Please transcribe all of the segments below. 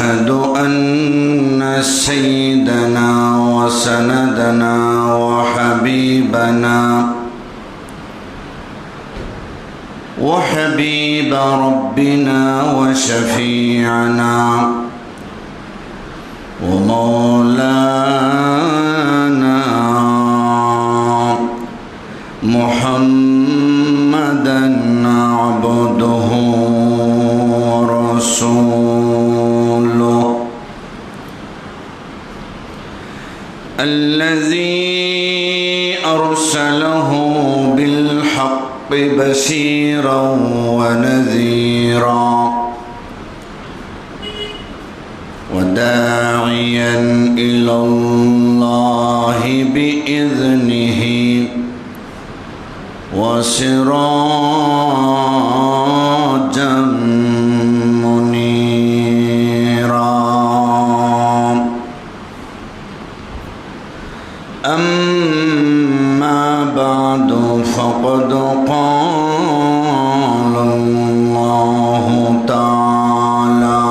أشهد أن سيدنا وسندنا وحبيب ربنا وشفيعنا ومولانا محمدا عبده ورسوله الذي أرسله بالحق بشيرا ونذيرا وداعيا إلى الله بإذنه وسراجا منيرا. أما بعد فقد قال الله تعالى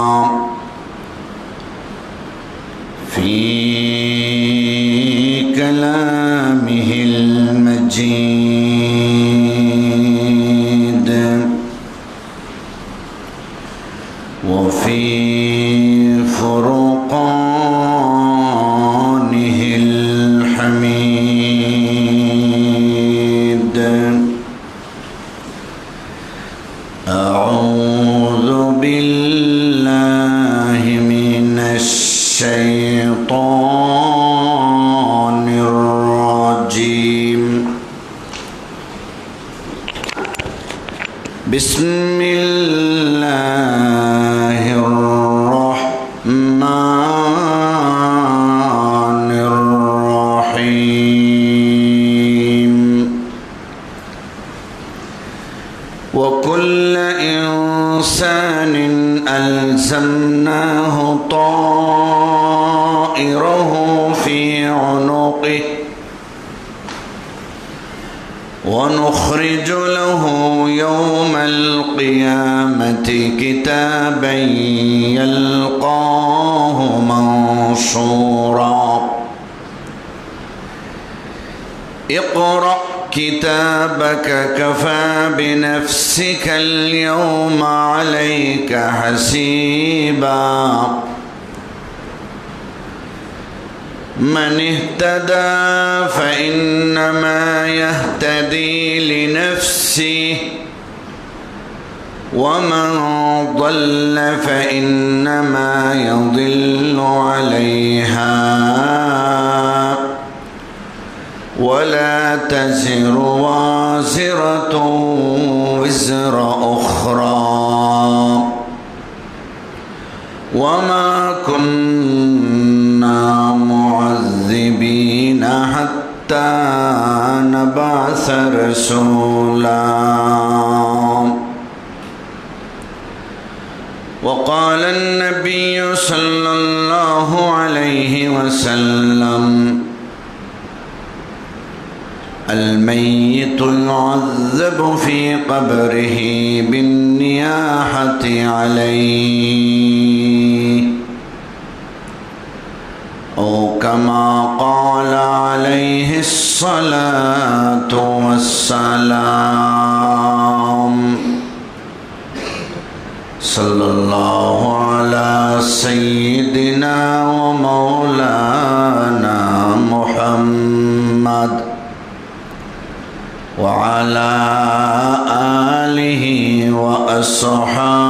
في كلامه المجيد وفي فرقانه الحميد. أعوذ بالله من الشيطان الرجيم. بسم الله الرحمن الرحيم. وكل إنسان ألزمناه طائره في عنقه ونخرج له يوم القيامة كتابا يلقاه منشورا. اقرأ كتابك كفى بنفسك اليوم عليك حسيبا. من اهتدى فإنما يهتدي لنفسه ومن ضل فإنما يضل عليها ولا تزر وازرة وزر أخرى وما كنا معذبين حتى نبعث رسولا. وقال النبي صلى الله عليه وسلم الميت يعذب في قبره بالنياحة عليه أو كما قال عليه الصلاة والسلام. صلى الله على سيدنا ومولانا محمد وعلى آله وأصحابه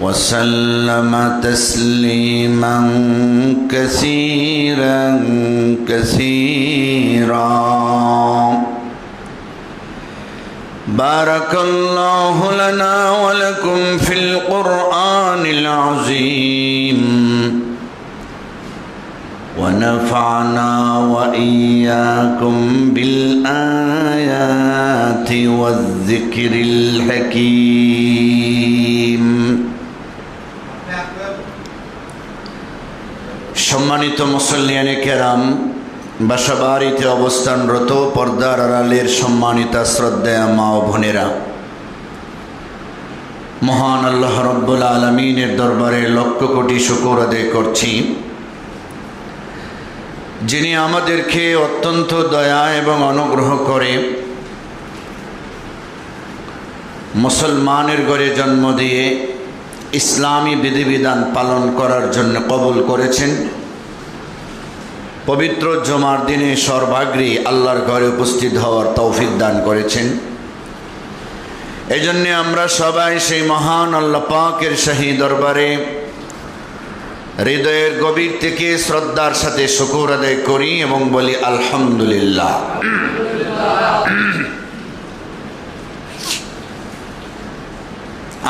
وسلم تسليما كثيرا كثيرا. بارك الله لنا ولكم في القرآن العظيم ونفعنا وإياكم بالآيات والذكر الحكيم. সম্মানিত মুসল্লিয়ানে কেরাম, বাসাবাড়িতে অবস্থানরত পর্দার আড়ালের সম্মানিতা শ্রদ্ধেয়া মা ও বোনেরা, মহান আল্লাহ রব্বুল আলামিনের দরবারে লক্ষ কোটি শুকর আদায় করছি, যিনি আমাদেরকে অত্যন্ত দয়া এবং অনুগ্রহ করে মুসলমানের ঘরে জন্ম দিয়ে ইসলামী বিধিবিধান পালন করার জন্য কবুল করেছেন। পবিত্র জুমার দিনে সর্বাগ্রে আল্লাহর ঘরে উপস্থিত হওয়ার তৌফিক দান করেছেন। এই জন্যে আমরা সবাই সেই মহান আল্লাহ পাকের শাহী দরবারে হৃদয়ের গভীর থেকে শ্রদ্ধার সাথে শুকর আদায় করি এবং বলি আলহামদুলিল্লাহ।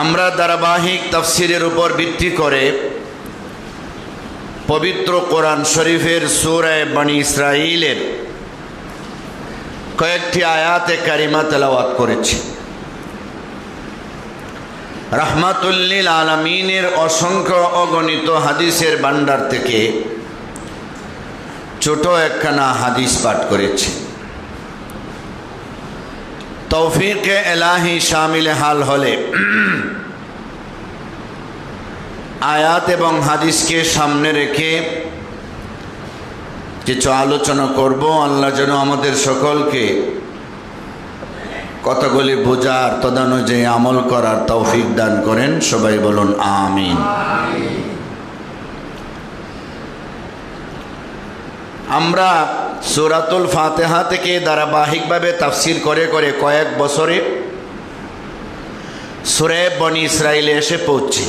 আমরা ধারাবাহিক তাফসিরের উপর ভিত্তি করে পবিত্র কোরআন শরীফের সূরা বনী ইসরাঈলের কয়েকটি আয়াতে কারিমা তেলাওয়াত করেছি। রাহমাতুল লিল আলামিনের অসংখ্য অগণিত হাদিসের ভান্ডার থেকে ছোট একখানা হাদিস পাঠ করেছি। তৌফিকে এলাহি শামিল হাল হলে আয়াত এবং হাদিসকে সামনে রেখে কিছু আলোচনা করব। আল্লাহ যেন আমাদের সকলকে কথাগুলি বোঝার তদানুযায়ী আমল করার তৌফিক দান করেন। সবাই বলুন আমিন। আমরা সূরাতুল ফাতিহা থেকে ধারাবাহিকভাবে তাফসির করে করে কয়েক বছরে সূরা বনী ইসরাঈলে এসে পৌঁছি।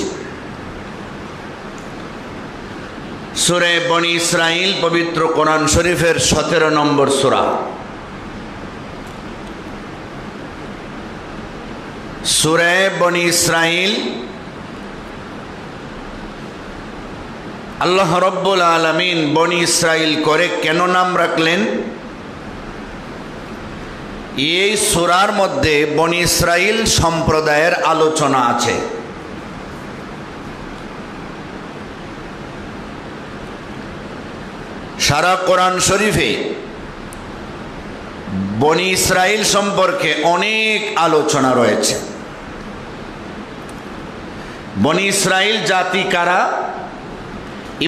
সূরা বনী ইসরাঈল পবিত্র কোরআন শরীফের 17 নম্বর সূরা। সূরা বনী ইসরাঈল আল্লাহ রব্বুল আলামিন বনী ইসরাঈল করে কেন নাম রাখলেন? এই সূরার মধ্যে বনী ইসরাঈল সম্প্রদায়ের আলোচনা আছে। সারা কোরআন শরীফে বনী ইসরাঈল সম্পর্কে অনেক আলোচনা রয়েছে। বনী ইসরাঈল জাতি কারা?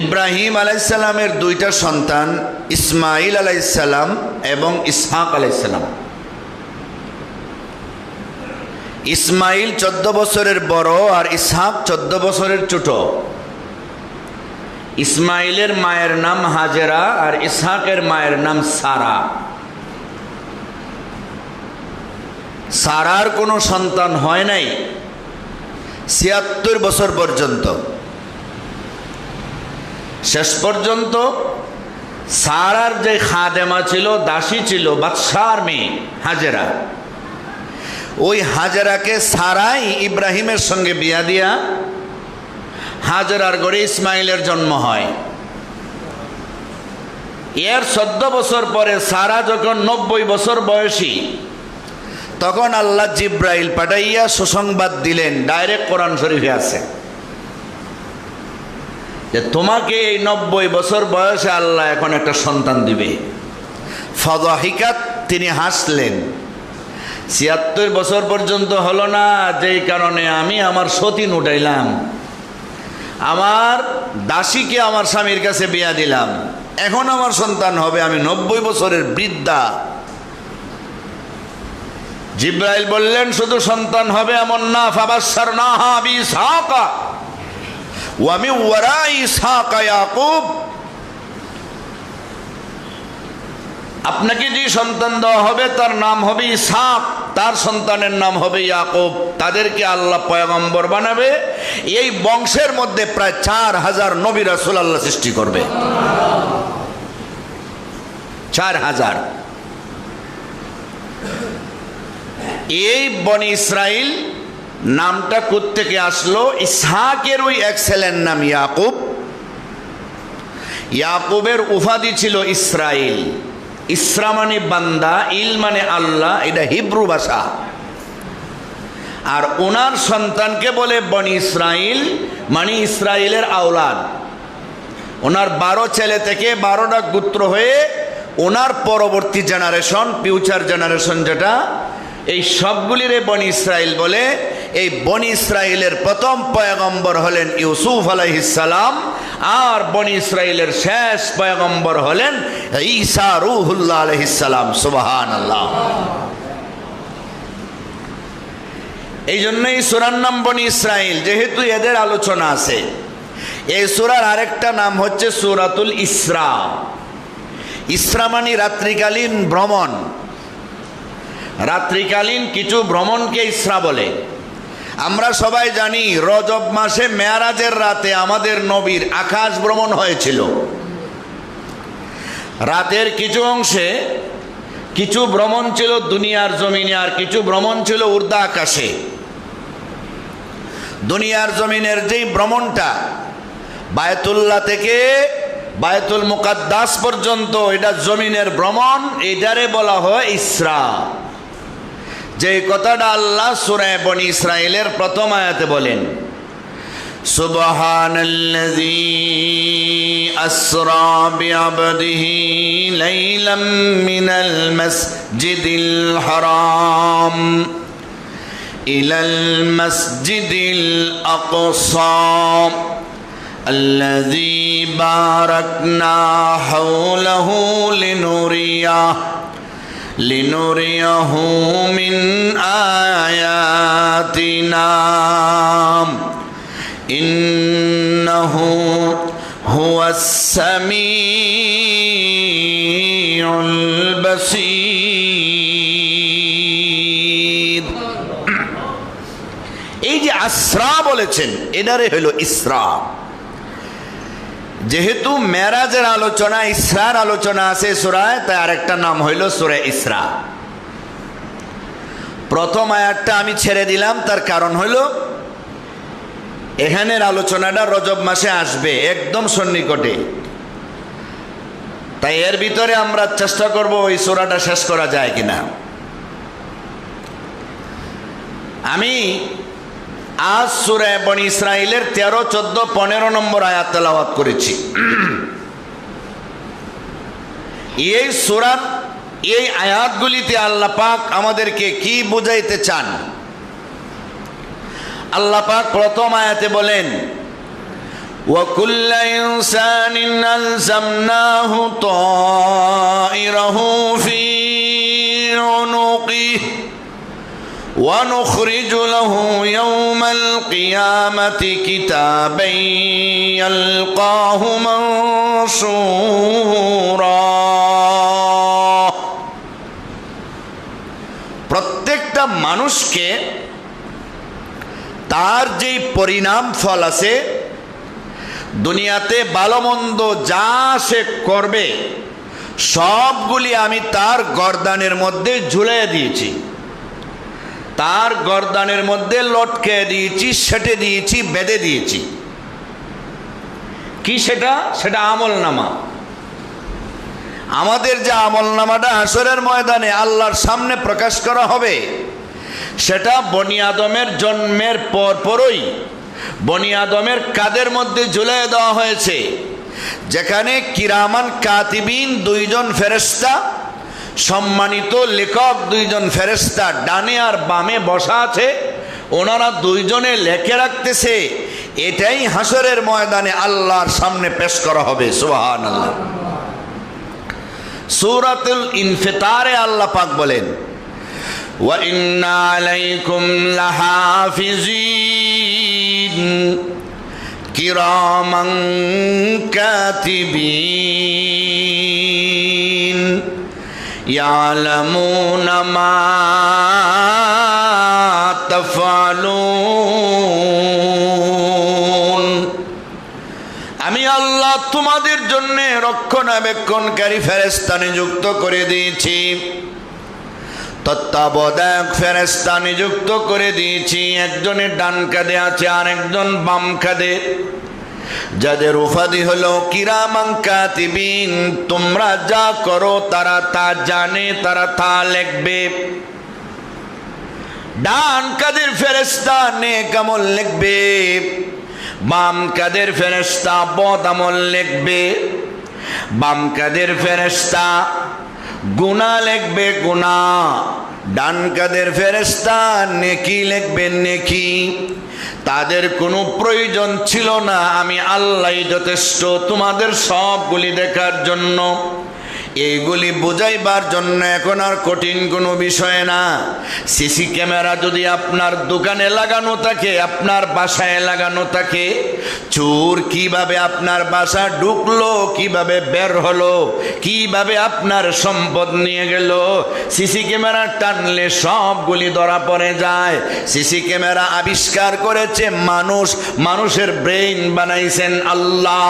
ইব্রাহিম আলাইহিস সালামের দুইটা সন্তান ইসমাঈল আলাইহিস সালাম এবং ইসহাক আলাইহিস সালাম। ইসমাঈল 14 বছরের বড় আর ইসহাক 14 বছরের ছোট। ইসমাঈলের মায়ের নাম হাজেরা আর ইসহাকের মায়ের নাম সারা। সারার কোনো সন্তান হয় নাই 76 বছর পর্যন্ত। শেষ পর্যন্ত সারার যে খাদেমা ছিল, দাসী ছিল, বাদশার মেয়ে হাজেরা, ওই হাজেরাকে সারাই ইব্রাহিমের সঙ্গে বিয়া দিয়া হাজেরার ঘরে ইসমাঈলের জন্ম হয়। এর 14 বছর পরে সারা যখন 90 বছর বয়সী, তখন আল্লাহ জিব্রাইল পাঠাইয়া সুসংবাদ দিলেন। ডাইরেক্ট কোরআন শরীফে আছে যে তোমাকে এই 90 বছর বয়সে আল্লাহ এখন একটা সন্তান দিবে। ফাযাহিকাত, তিনি হাসলেন। 76 বছর পর্যন্ত হলো না, যেই কারণে আমি আমার সতীন উঠাইলাম, আমার দাসীকে আমার স্বামীর কাছে বিয়া দিলাম, এখন আমার সন্তান হবে। আমি 90 বছরের বৃদ্ধা। জিব্রাইল বললেন শুধু সন্তান হবে এমন না, ফাবাশশারনাহা বিইসহাকা ওয়া মিন ওয়ারাই ইসহাকা ইয়াকুব। আপনাকে যে সন্তান দেওয়া হবে তার নাম হবে ইসহাক, তার সন্তানের নাম হবে ইয়াকুব। তাদেরকে আল্লাহ পয়গম্বর বানাবে। এই বংশের মধ্যে প্রায় 4000 নবী রাসূল আল্লাহ সৃষ্টি করবে। 4000। এই বনী ইসরাঈল নামটা কোত্থেকে আসলো? ইসহাকের ওই এক ছেলের নাম ইয়াকুব। ইয়াকুবের উপাধি ছিল ইসরাঈল। ইসরা মানে বান্দা, ইল মানে আল্লাহ, এটা হিব্রু ভাষা। আর ওনার সন্তানকে বলে বনী ইসরাঈল, মানে ইসরাঈলের আওলাদ। ওনার 12 ছেলে থেকে 12টা গোত্র হয়ে ওনার পরবর্তী জেনারেশন, ফিউচার জেনারেশন যেটা, এই সবগুলিরে বনী ইসরাঈল বলে। এই বনি ইসরাইলের প্রথম পয়গম্বর হলেন ইউসুফ আলাইহিস সালাম, আর বনি ইসরাইলের শেষ পয়গম্বর হলেন ঈসা রূহুল্লাহ আলাইহিস সালাম। সুবহানাল্লাহ। এই জন্যই সূরার নাম বনি ইসরাইল, যেহেতু এদের আলোচনা আছে। এই সূরার আরেকটা নাম হচ্ছে সূরাতুল ইসরা। ইসরা মানে রাত্রিকালীন ভ্রমণ। রাত্রিকালীন কিছু ভ্রমণকে ইসরা বলে। আমরা সবাই জানি রজব মাসে মেরাজের রাতে আমাদের নবীর আকাশ ভ্রমণ হয়েছিল। রাতের কিছু অংশে কিছু ভ্রমণ ছিল দুনিয়ার জমিনে, আর কিছু ভ্রমণ ছিল উর্দা আকাশে। দুনিয়ার জমিনের যেই ভ্রমণটা বায়তুল্লাহ থেকে বায়তুল মুকাদ্দাস পর্যন্ত, এটা জমিনের ভ্রমণ, এটারে বলা হয় ইসরা। যে কথাটা আল্লাহ সূরা বনি ইসরাইলের প্রথম আয়াতে বলেন, সুবহানাল্লাযী আসরা বিআবদিহি লাইলাম মিনাল মাসজিদিল হারাম ইলাল মাসজিদিল আকসা الذي باركنا حوله لنريه من آياتنا إنه هو السميع البصير। এই যে আসরা বলেছেন, এটারে হলো ইসরা। যেহেতু মেরাজের আলোচনা, ইসরার আলোচনা আছে সূরায়, তাই আরেকটা নাম হইল সূরা ইসরা। প্রথম আয়াতটা আমি ছেড়ে দিলাম, তার কারণ হইল এখানের আলোচনাটা রজব মাসে আসবে, একদম সন্নিকটে। তাই এর ভিতরে আমরা চেষ্টা করব ওই সূরাটা শেষ করা যায় কিনা। আমি আজ সূরা বনি ইসরাইলের 13, 14, 15 নম্বর আয়াত তেলাওয়াত করেছি। এই সূরার এই আয়াতগুলিতে আল্লাহ পাক আমাদেরকে কি বুঝাইতে চান? আল্লাহ পাক প্রথম আয়াতে বলেন, ওয়া কুল্লা ইনসানিন আলজামনাহু তায়রাহু ফি উনুকিহি ونخرج له يوم القيامة كتابا يلقاه منشورا। প্রত্যেকটা মানুষকে তার যেই পরিণাম ফল আছে, দুনিয়াতে ভালো মন্দ যা সে করবে সবগুলি আমি তার গর্দানের মধ্যে ঝুলিয়ে দিয়েছি, তার গর্দানের মধ্যে লটকে দিয়েছি, সেটে দিয়েছি, বেঁধে দিয়েছি। কি সেটা? সেটা আমল নামা। আমাদের যে আমল নামাটা হাসরের ময়দানে আল্লাহর সামনে প্রকাশ করা হবে, সেটা বনি আদমের জন্মের পরই বনি আদমের কাদের মধ্যে ঝুলিয়ে দেওয়া হয়েছে, যেখানে কিরামান কাতিবিন 2 জন ফেরেশতা, সম্মানিত লেখক 2 জন ফেরেশতা ডানে আর বামে বসা আছে। ওনারা 2 জনে লেখে রাখতেছে। এটাই হাসরের ময়দানে আল্লাহর সামনে পেশ করা হবে। সুবহানাল্লাহ। সূরাতুল ইনফিতারে আল্লাহ পাক বলেন, ওয়া ইন্না আলাইকুম লাহাফিজিন কিরামান কাতিবিন ইয়ালামুনা মা তাফআলুন। আমি আল্লাহ তোমাদের জন্য রক্ষণাবেক্ষণকারী ফেরেশতা নিযুক্ত করে দিয়েছি, তত্ত্বাবধায়ক ফেরেশতা নিযুক্ত করে দিয়েছি। একজনের ডান কাঁধে আছে, আর একজন বাম কাঁধে, যাদের উপাধি হলো কিরামান কাতিবিন। তোমরা যা করো তারা তা জানে, তারা তা লিখবে। ডান কাঁধের ফেরেশতা নেক আমল লিখবে, বাম কাঁধের ফেরেশতা বদ আমল লিখবে। বাম কাঁধের ফেরেশতা গুনাহ লিখবে, গুনাহ। ডান কাঁধের ফেরেশতা নেকি লিখবেন নেকি। তাদের কোনো প্রয়োজন ছিল না, আমি আল্লাহই যথেষ্ট তোমাদের সবগুলি দেখার জন্য। এইগুলি বুঝাইবার জন্য এখন আর কঠিন কোনো বিষয় না। সিসি ক্যামেরা যদি আপনার দোকানে লাগানো থাকে, আপনার বাসায় লাগানো থাকে, চোর কিভাবে আপনার বাসা ঢুকলো, কিভাবে বের হলো, কিভাবে আপনার সম্পদ নিয়ে গেল, সিসি ক্যামেরা টানলে সবগুলি ধরা পড়ে যায়। সিসি ক্যামেরা আবিষ্কার করেছে মানুষ, মানুষের ব্রেইন বানাইছেন আল্লাহ।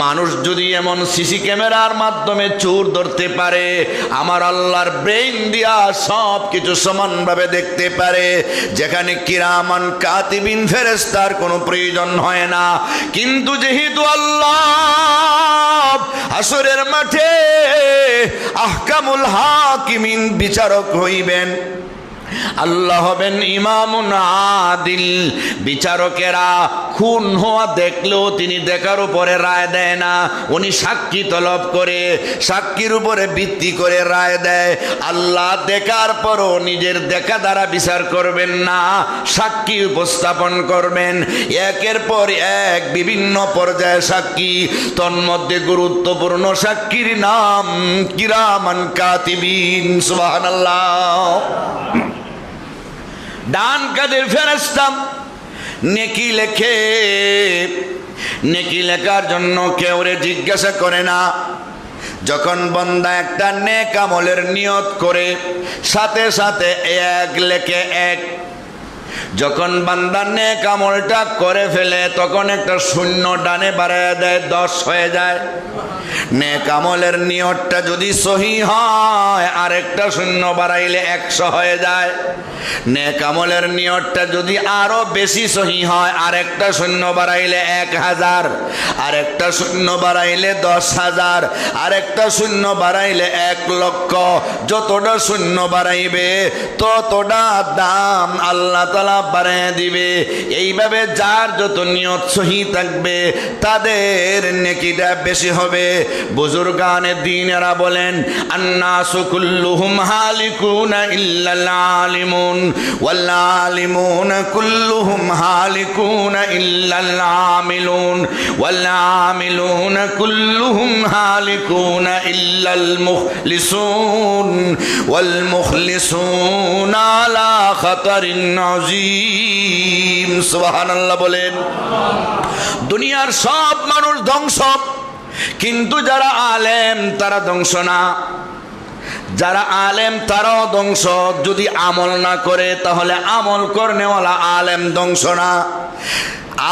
মানুষ যদি এমন সিসি ক্যামেরার মাধ্যমে চোর ধরতে পারে, আমার আল্লাহর ব্রেইন দিয়া সব কিছু সমানভাবে দেখতে পারে, যেখানে কিরামান কাতিবিন ফেরেশতার কোনো প্রয়োজন হয় না। কিন্তু যেহেতু আল্লাহ হাসরের মাঠে আহকামুল হাকিমিন বিচারক হইবেন, আল্লাহ হবেন ইমামুন আদিল, বিচারকেরা খুন হওয়া দেখলেও তিনি দেখার উপরে রায় দেয় না, উনি সাক্ষী তলব করে সাক্ষীর উপরে ভিত্তি করে রায় দেয়। আল্লাহ দেখার পরও নিজের দেখা দ্বারা বিচার করবেন না, সাক্ষী উপস্থাপন করবেন, একের পর এক বিভিন্ন পর্যায়ে সাক্ষী। তন্মধ্যে গুরুত্বপূর্ণ সাক্ষীর নাম কিরামান কাতিবিন। সুবহানাল্লাহ। ডান কাঁধের ফেরেশতা নেকি লেখে। নেকি লেখার জন্য কেউ জিজ্ঞাসা করে না। যখন বান্দা একটা নেক আমলের নিয়ত করে, সাথে সাথে এক লেখে এক। যখন বান্দা নেক আমলটা করে ফেলে, তখন একটা শূন্য ডানে বাড়ায় দেয়, 10 হয়ে যায়। নেক আমলের নিয়তটা যদি সহি হয়, আরেকটা শূন্য বাড়াইলে 100 হয়ে যায়। নেক আমলের নিয়তটা যদি আরো বেশি সহি হয়, আরেকটা শূন্য বাড়াইলে 1000, আরেকটা শূন্য বাড়াইলে 10,000, আরেকটা শূন্য বাড়াইলে 1,00,000। যতটা শূন্য বাড়াইবে ততটা দাম আল্লাহ তাআলা বাড়ায় দিবে। এইভাবে যার যত নিয়ত সহি থাকবে, তাদের নেকিটা বেশি হবে। বুজুর্গানে দ্বীনেরা বলেন, আন্নাসু কুল্লুহুম হালিকুনা ইল্লাল আলিমুন ওয়াল আলিমুনা কুল্লুহুম হালিকুনা ইল্লাল আমিলুন ওয়াল আমিলুনা কুল্লুহুম হালিকুনা ইল্লাল মুখলিসুন ওয়াল মুখলিসুনা আলা খাতারিন আযীম। সুবহানাল্লাহ বলেন। দুনিয়ার সব মানুষ ধ্বংস, কিন্তু যারা আলেম তারা ধ্বংস না। যারা আলেম তারাও ধ্বংস। যদি আমল না করে, তাহলে আমল করনেওয়ালা আলেম ধ্বংস না।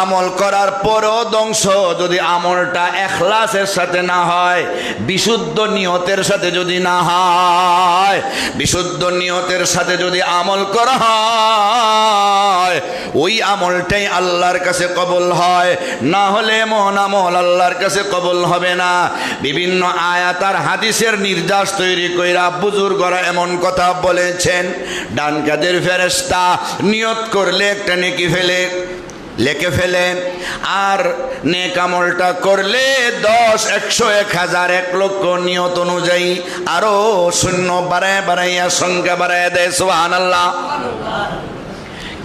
আমল করার পরও ধ্বংস যদি আমলটা ইখলাসের সাথে না হয়, বিশুদ্ধ নিয়তের সাথে যদি না হয়। বিশুদ্ধ নিয়তের সাথে যদি আমল করা হয়, ওই আমলটাই আল্লাহর কাছে কবুল হয়। না হলে এমন আমল আল্লাহর কাছে কবুল হবে না। বিভিন্ন আয়াত আর হাদিসের নির্যাস তৈরি কইরা বুজুর্গরা এমন কথা বলেছেন, ডান কাঁধের ফেরেশতা নিয়ত করলে একটা নেকি লেখে ফেলে, আর নেক আমলটা করলে 10, 100, 1000, 1,00,000 নিয়ত অনুযায়ী আরো শূন্য বাড়াইয়া সংখ্যা বাড়াইয়া দেয়। সুবহানাল্লাহ।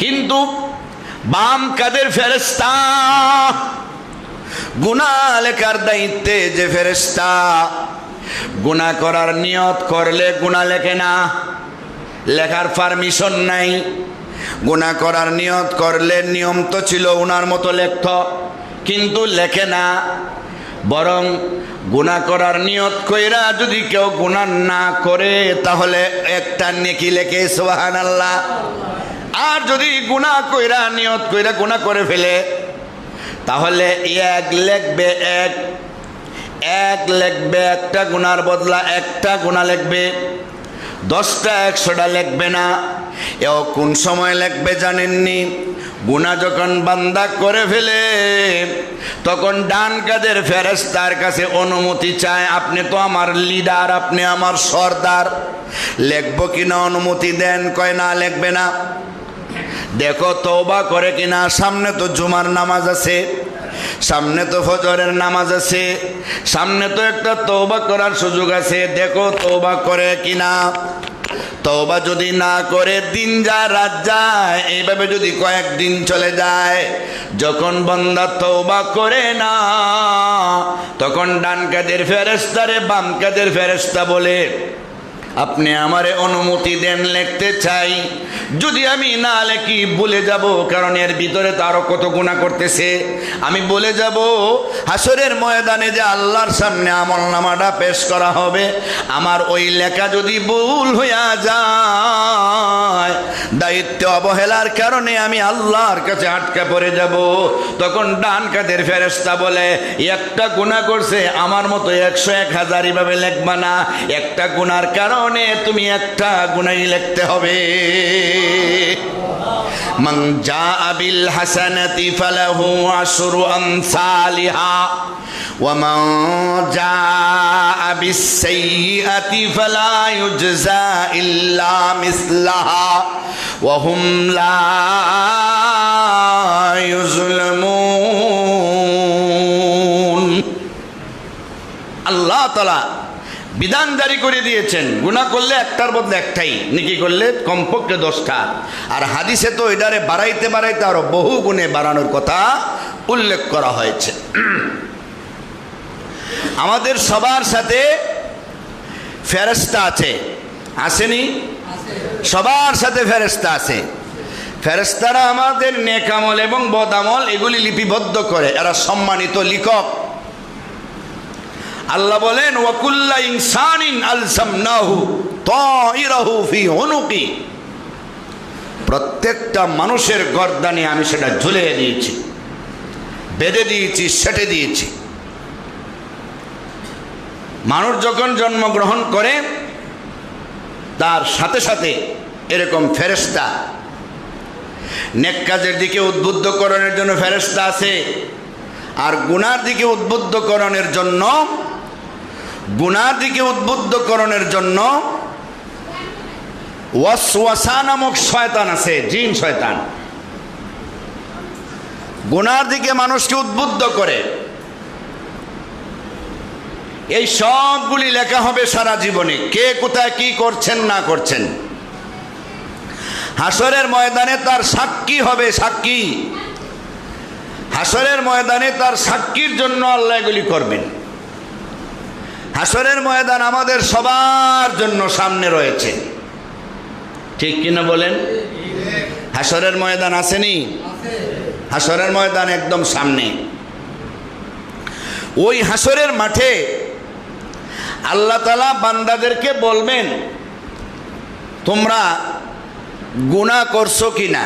কিন্তু বাম কাঁধের ফেরেশতা, গুনাহ লেখার দায়িত্বে যে ফেরেশতা, গুনাহ করার নিয়ত করলে গুনাহ লেখে না, লেখার পারমিশন নাই। গুনাহ করার নিয়ত করলে নিয়ম তো ছিল উনার মতো লেখত, কিন্তু লেখে না। বরং গুনাহ করার নিয়ত কইরা যদি কেউ গুনাহ না করে, তাহলে একটা নেকি লেখে। সুবহানাল্লাহ। আর যদি গুনাহ কইরা নিয়ত কইরা গুনাহ করে ফেলে, তাহলে এক লেখবে, এক লেখবে, একটা গুনার বদলা একটা গুনাহ লেখবে। 10টা 100টা লেখবে না। এও কোন সময় লেখবে জানেননি? গুনাহ যখন বান্দা করে ফেলে, তখন ডান কাঁধের ফেরেশতার কাছে অনুমতি চায়। আপনি তো আমার লিডার, আপনি আমার সর্দার, লেখবো কিনা অনুমতি দেন। কয় না, লেখবে না। দেখো তওবা করে কিনা। সামনে তো জুমার নামাজ আছে, সামনে তো ফজরের নামাজ আছে, সামনে তো একটা তওবা করার সুযোগ আছে। দেখো তওবা করে কিনা। তওবা যদি না করে দিন যায় রাত যায়, এইভাবে যদি কয়েকদিন চলে যায়, যখন বান্দা তওবা করে না তখন ডান কাঁধের ফেরেশতারে বাম কাঁধের ফেরেশতা বলে, আপনি আমারে অনুমতি দেন, লিখতে চাই। যদি আমি না লেখি ভুলে যাব, কারণ এর ভিতরে তো আরো কত গুনাহ করতেছে। আমি বলে যাব হাসরের ময়দানে যে আল্লাহর সামনে আমলনামাটা পেশ করা হবে, আমার ওই লেখা যদি ভুল হইয়া যায়, দায়িত্ব অবহেলার কারণে আমি আল্লাহর কাছে আটকা পড়ে যাব। তখন ডান কাঁধের ফেরেশতা বলে, একটা গুনাহ করছে আমার মতো 100-1000 এভাবে লিখবা না, একটা গুনার কারণে তুমি একটা গুনাহ লিখতে হবে। মান জাআ বিল হাসানাতি ফালাহু আশরু আমসালিহা ওয়া মান জাআ বিস সাইয়্যাতি ফালা ইউজজা ইল্লা মিসলাহা ওয়া হুম লা ইউজলামুন। আল্লাহ তাআলা বিধান জারি করে দিয়েছেন, গুনাহ করলে একটার বদলে একটাই, নেকি করলে কমপক্ষে 10টা। আর হাদিসে তো এটারে বাড়াইতে বাড়াইতে আরো বহু গুণে বাড়ানোর কথা উল্লেখ করা হয়েছে। আমাদের সবার সাথে ফেরেশতা আছে, আসেনি? সবার সাথে ফেরেশতা আছে। ফেরেশতারা আমাদের নেক আমল এবং বদ আমল এগুলি লিপিবদ্ধ করে, এরা সম্মানিত লিখক। আল্লাহ বলেন, ওয়া কুল্লা ইনসানিন আলজামনাহু তাইরাহু ফি উনুকি, প্রত্যেকটা মানুষের গর্দানে আমি সেটা ঝুলিয়ে দিয়েছি, বেঁধে দিয়েছি, সেটে দিয়েছি। মানুষ যখন জন্মগ্রহণ করে তার সাথে সাথে এরকম ফেরেশতা, নেক কাজের দিকে উদ্বুদ্ধকরণের জন্য ফেরেশতা আছে, আর গুনার দিকে উদ্বুদ্ধকরণের জন্য ওয়াসওয়াসা নামক শয়তান আছে, জিন শয়তান। গুনার দিকে মানুষকে উদ্বুদ্ধ করে। এই সবগুলি লেখা হবে সারা জীবনে, কে কোথায় কি করছেন না করছেন। হাসরের ময়দানে তার সাক্ষী হবে, সাক্ষী। হাসরের ময়দানে তার সাক্ষীর জন্য আল্লাহ এগুলি করবেন। হাসরের ময়দান আমাদের সবার জন্য সামনে রয়েছে, ঠিক কিনা বলেন? হাসরের ময়দান আসেনি? হাসরের ময়দান একদম সামনে। ওই হাসরের মাঠে আল্লাহ তাআলা বান্দাদেরকে বলবেন, তোমরা গুনাহ করছো কিনা,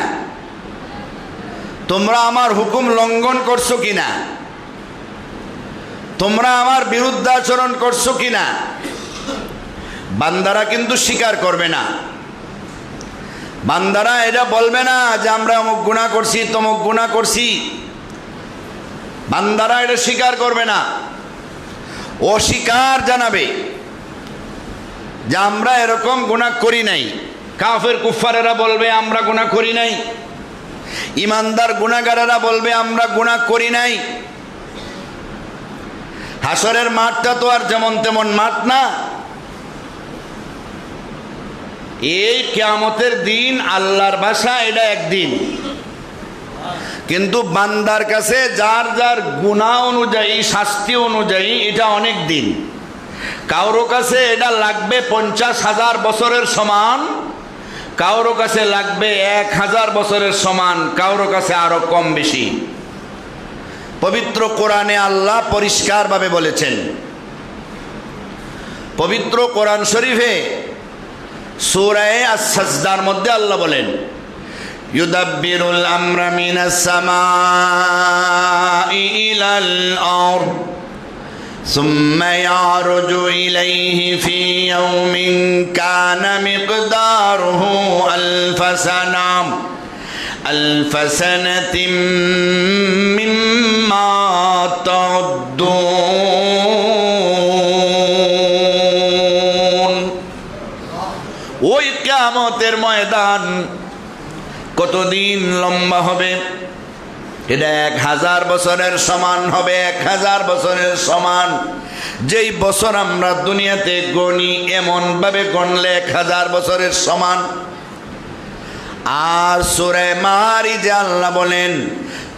তোমরা আমার হুকুম লঙ্ঘন করছো কিনা, তোমরা আমার বিরুদ্ধাচরণ করছো কিনা। বান্দারা কিন্তু স্বীকার করবে না, বান্দারা এটা বলবে না যে আমরা অমুক গুনাহ করছি তমুক গুনাহ করছি। বান্দারা এটা স্বীকার করবে না, অস্বীকার জানাবে যে আমরা এরকম গুনাহ করি নাই। কাফের কুফারেরা বলবে আমরা গুনাহ করি নাই, ইমানদার গুনাহগারেরা বলবে আমরা গুনাহ করি নাই। হাসরের মাঠটা তো আর যেমন তেমন মাঠ না। এই কিয়ামতের দিন আল্লাহর ভাষা এটা একদিন, কিন্তু বান্দার কাছে যার যার গুনাহ অনুযায়ী, শাস্তি অনুযায়ী এটা অনেক দিন। কারো কাছে এটা লাগবে 50,000 বছরের সমান, কারো কাছে লাগবে 1000 বছরের সমান, কারো কাছে আরো কম বেশি। পবিত্র কোরআনে আল্লাহ পরিষ্কারভাবে বলেছেন, পবিত্র কোরআন শরীফে সূরা আস-সাজদার মধ্যে আল্লাহ বলেন, ইউদাব্বিরুল আমরা মিনাস সামাই ইলাল আরদ সুম্মা ইয়ারজু ইলাইহি ফি ইয়াউমিন কানা মিকদারুহু আলফ সানাতিন মিম্মা তাউদ্দুন। ওই কিয়ামতের ময়দান কতদিন লম্বা হবে? এটা 1000 বছরের সমান হবে, 1000 বছরের সমান। যেই বছর আমরা দুনিয়াতে গণি এমন ভাবে গণলে 1000 বছরের সমান। আর সূরা মারিজে আল্লাহ বলেন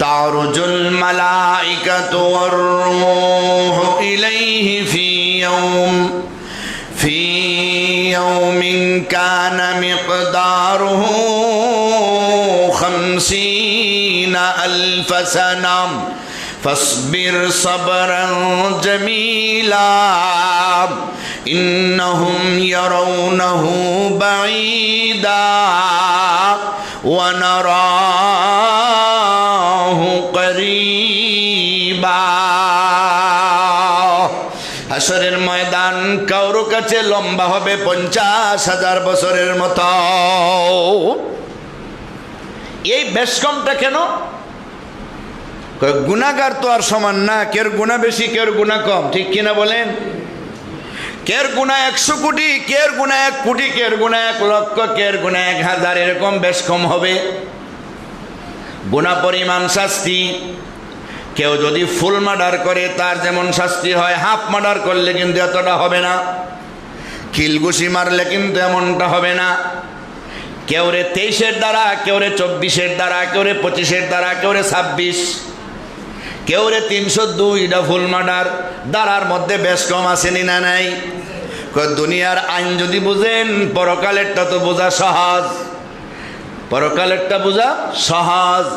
তারুজুল মালাইকাতু ওয়ার রূহু ইলাইহি ফি ইয়াউমিন কানা মিকদারুহু 50 আলফ সানাম ফাসবির সাবরান জামিলা ইন্নাহুম ইয়ারাউনাহু বাঈদা ওয়া নারাহু করিবা। হাশরের ময়দান কারো কাছে লম্বা হবে 50,000 বছরের মতো। এই বেশ কমটা কেন? গুনাহগার তো আর সমান না, কের গুনাহ বেশি কের গুনাহ কম, ঠিক কিনা বলেন? কের গুনাহ 100 কোটি, কের গুনাহ 1 কোটি, কের গুনাহ 1 লক্ষ, কের গুনাহ 1000, এরকম বেশ কম হবে। গুনাহ পরিমাণ শাস্তি। কেউ যদি ফুল মার্ডার করে তার যেমন শাস্তি হয়, হাফ মার্ডার করলে কিন্তু এতটা হবে না। কিলঘুষি মারলে কিন্তু এমনটা হবে না। কেউ রে 23-এর দ্বারা, কেউ রে 24-এর দ্বারা, কেউ রে 25-এর দ্বারা, কেউ রে 26, কেউ রে 302, এটা ফুল মার্ডার। দ্বারার মধ্যে বেশ কম আসেনি না নাই? দুনিয়ার আইন যদি বুঝেন, পরকালেরটা তো বোঝা সহজ। পরকালেরটা বোঝা সহজ।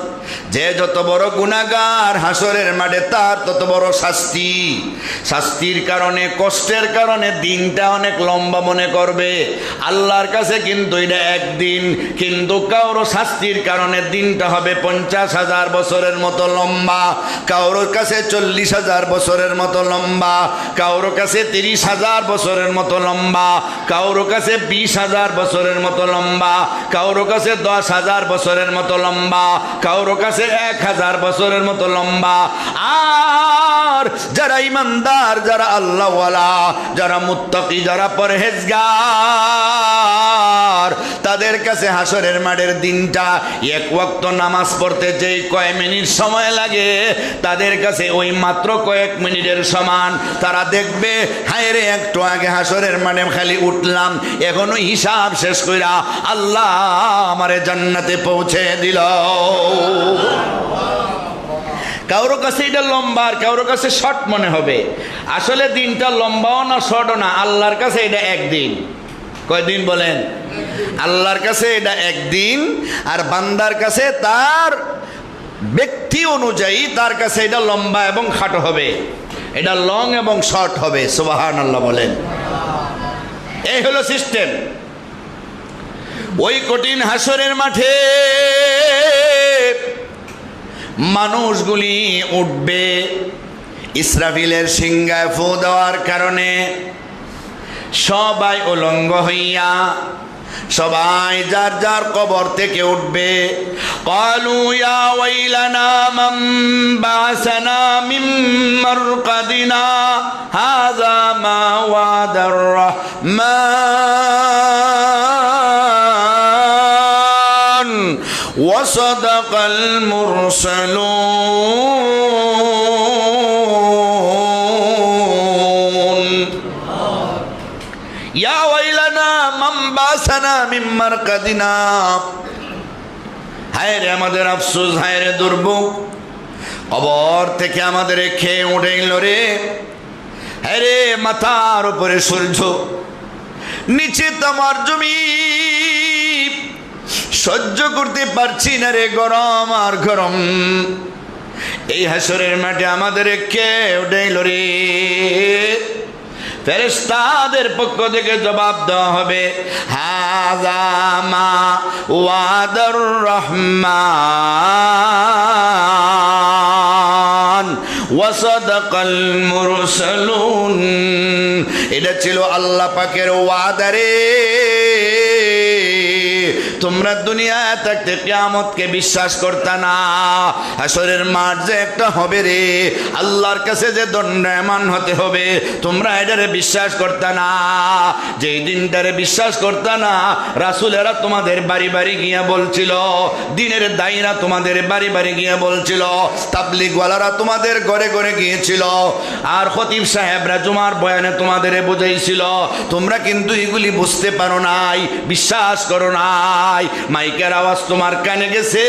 যে যত বড় গুনাহগার হাসরের মাঠে তার তত বড় শাস্তি। শাস্তির কারণে, কষ্টের কারণে দিনটা অনেক লম্বা মনে করবে। আল্লাহর কাছে কিন্তু এটা একদিন, কিন্তু কারো শাস্তির কারণে দিনটা হবে 50,000 বছরের মতো লম্বা, কারোর কাছে 40,000 বছরের মতো লম্বা, কারোর কাছে 30,000 বছরের মতো লম্বা, কারোর কাছে 20,000 বছরের মতো লম্বা, কারোর কাছে 10,000 বছরের মতো লম্বা, কারোর কাছে 1,000 বছরের মতো লম্বা। আর যারা ইমানদার, যারা আল্লাহওয়ালা, যারা মুত্তাকি, যারা পরহেজগার, তাদের কাছে হাসরের মাঠের দিনটা এক ওয়াক্ত নামাজ পড়তে যেই কয় মিনিট সময় লাগে, তাদের কাছে ওই মাত্র কয়েক মিনিটের সমান। তারা দেখবে, হায় রে, একটু আগে হাসরের মাঠে খালি উঠলাম, এখনো হিসাব শেষ কইরা আল্লাহ আমারে জান্নাতে পৌঁছে দিল। কারোর কাছে এটা লম্বা, আর কারোর কাছে শর্ট মনে হবে। আসলে দিনটা লম্বাও না, শর্টও না। আল্লাহর কাছে এটা একদিন। কয়দিন বলেন? আল্লাহর কাছে এটা একদিন, আর বান্দার কাছে তার ব্যক্তি অনুযায়ী তার কাছে এটা লম্বা এবং খাটো হবে, এটা লং এবং শর্ট হবে। সুবহানাল্লাহ বলেন। এই হলো সিস্টেম। ওই কঠিন হাসরের মাঠে মানুষগুলি উঠবে ইসরাফিলের সিংহায় ফু দেওয়ার কারণে। সবাই উলঙ্গ হইয়া সবাই যার যার কবর থেকে উঠবে। ক্বালু ইয়া ওয়াইলানা মান বা'সানা মিন মারকাদিনা হাযা মা ওয়াদার রাহমান ওয়া সাদাকাল মুরসালুন। ইয়া ওয়াইলানা মান বা'সানা মিন মারকাদিনা, হায় রে আমাদের আফসোস, হায় রে দুর্ভোগ, কবর থেকে আমাদের খেয়ে উঠেইল রে। হায় রে, মাথার উপরে সূর্য, নিচে তোমার জমি, সহ্য করতে পারছি না রে, গরম আর গরম। এই হাসরের মাঠে আমাদের খেয়ে উঠেইল রে। ফেরেশতাদের পক্ষ থেকে জবাব দেওয়া হবে, হাযা মা ওয়াদার রহমান ওয়া সাদাকাল মুরসালুন। এটা ছিল আল্লাহ পাকের ওয়াদা রে। তোমরা তোমরা দুনিয়ায় থাকতে কিয়ামতকে বিশ্বাস করতে না। হাসরের মাঠ যে একটা হবে রে, আল্লাহর কাছে যে দণ্ডায়মান হতে হবে, তোমরা এটারে বিশ্বাস করতে না। যেই দিনটারে বিশ্বাস করতে না, রাসূলেরা তোমাদের বাড়ি বাড়ি গিয়ে বলছিল, দিনের দায়ীরা তোমাদের বাড়ি বাড়ি গিয়ে বলছিল, তাবলীগওয়ালারা তোমাদের ঘরে ঘরে গিয়েছিল, আর খতিব সাহেবরা জুমার বয়ানে তোমাদের বুঝাইছিল। তোমরা কিন্তু এগুলি বুঝতে পারো নাই, বিশ্বাস করো নাই। মাইকের আওয়াজ তোমার কানে গেছে,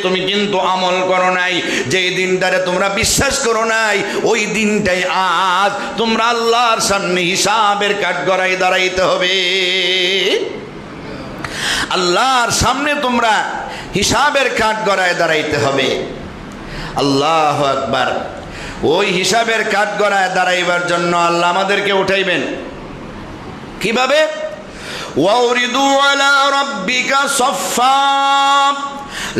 তুমি কিন্তু আমল করো নাই। যেই দিনটারে তোমরা বিশ্বাস করো নাই, ওই দিনটাই আজ তোমরা আল্লাহর সামনে হিসাবের কাঠগড়ায় দাঁড়াইতে হবে। আল্লাহর সামনে তোমরা হিসাবের কাঠগড়ায় দাঁড়াইতে হবে। আল্লাহু আকবার। ওই হিসাবের কাঠগড়ায় দাঁড়াইবার জন্য আল্লাহ আমাদেরকে উঠাইবেন কিভাবে? ওয়াউরিদু আলা রাব্বিকা সাফফা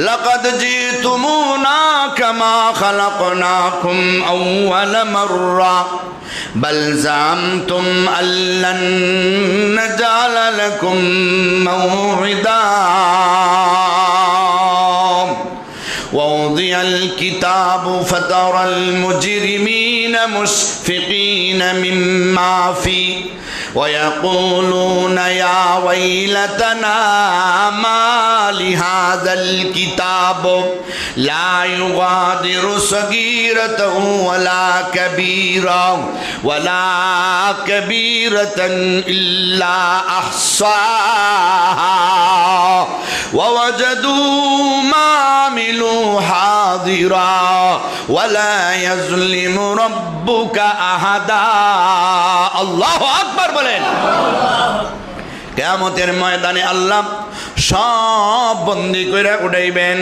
লাকাদ জিতুমুনা কামা খালাকনাকুম আউওয়ালা মাররা বাল জামতুম আল্লান নাজআলা লাকুম মাউইদা ووضع الكتاب فترى المجرمين مشفقين مما فيه ويقولون يا ويلتنا ما لهذا الكتاب لا يغادر صغيرة ولا كبيرة إلا أحصاها ووجدوا ما عملوا حاضرا ولا يظلم ربك أحدا الله أكبر বলেন। কিয়ামতের ময়দানে আল্লাহ সব বন্দী করে উঠাইবেন।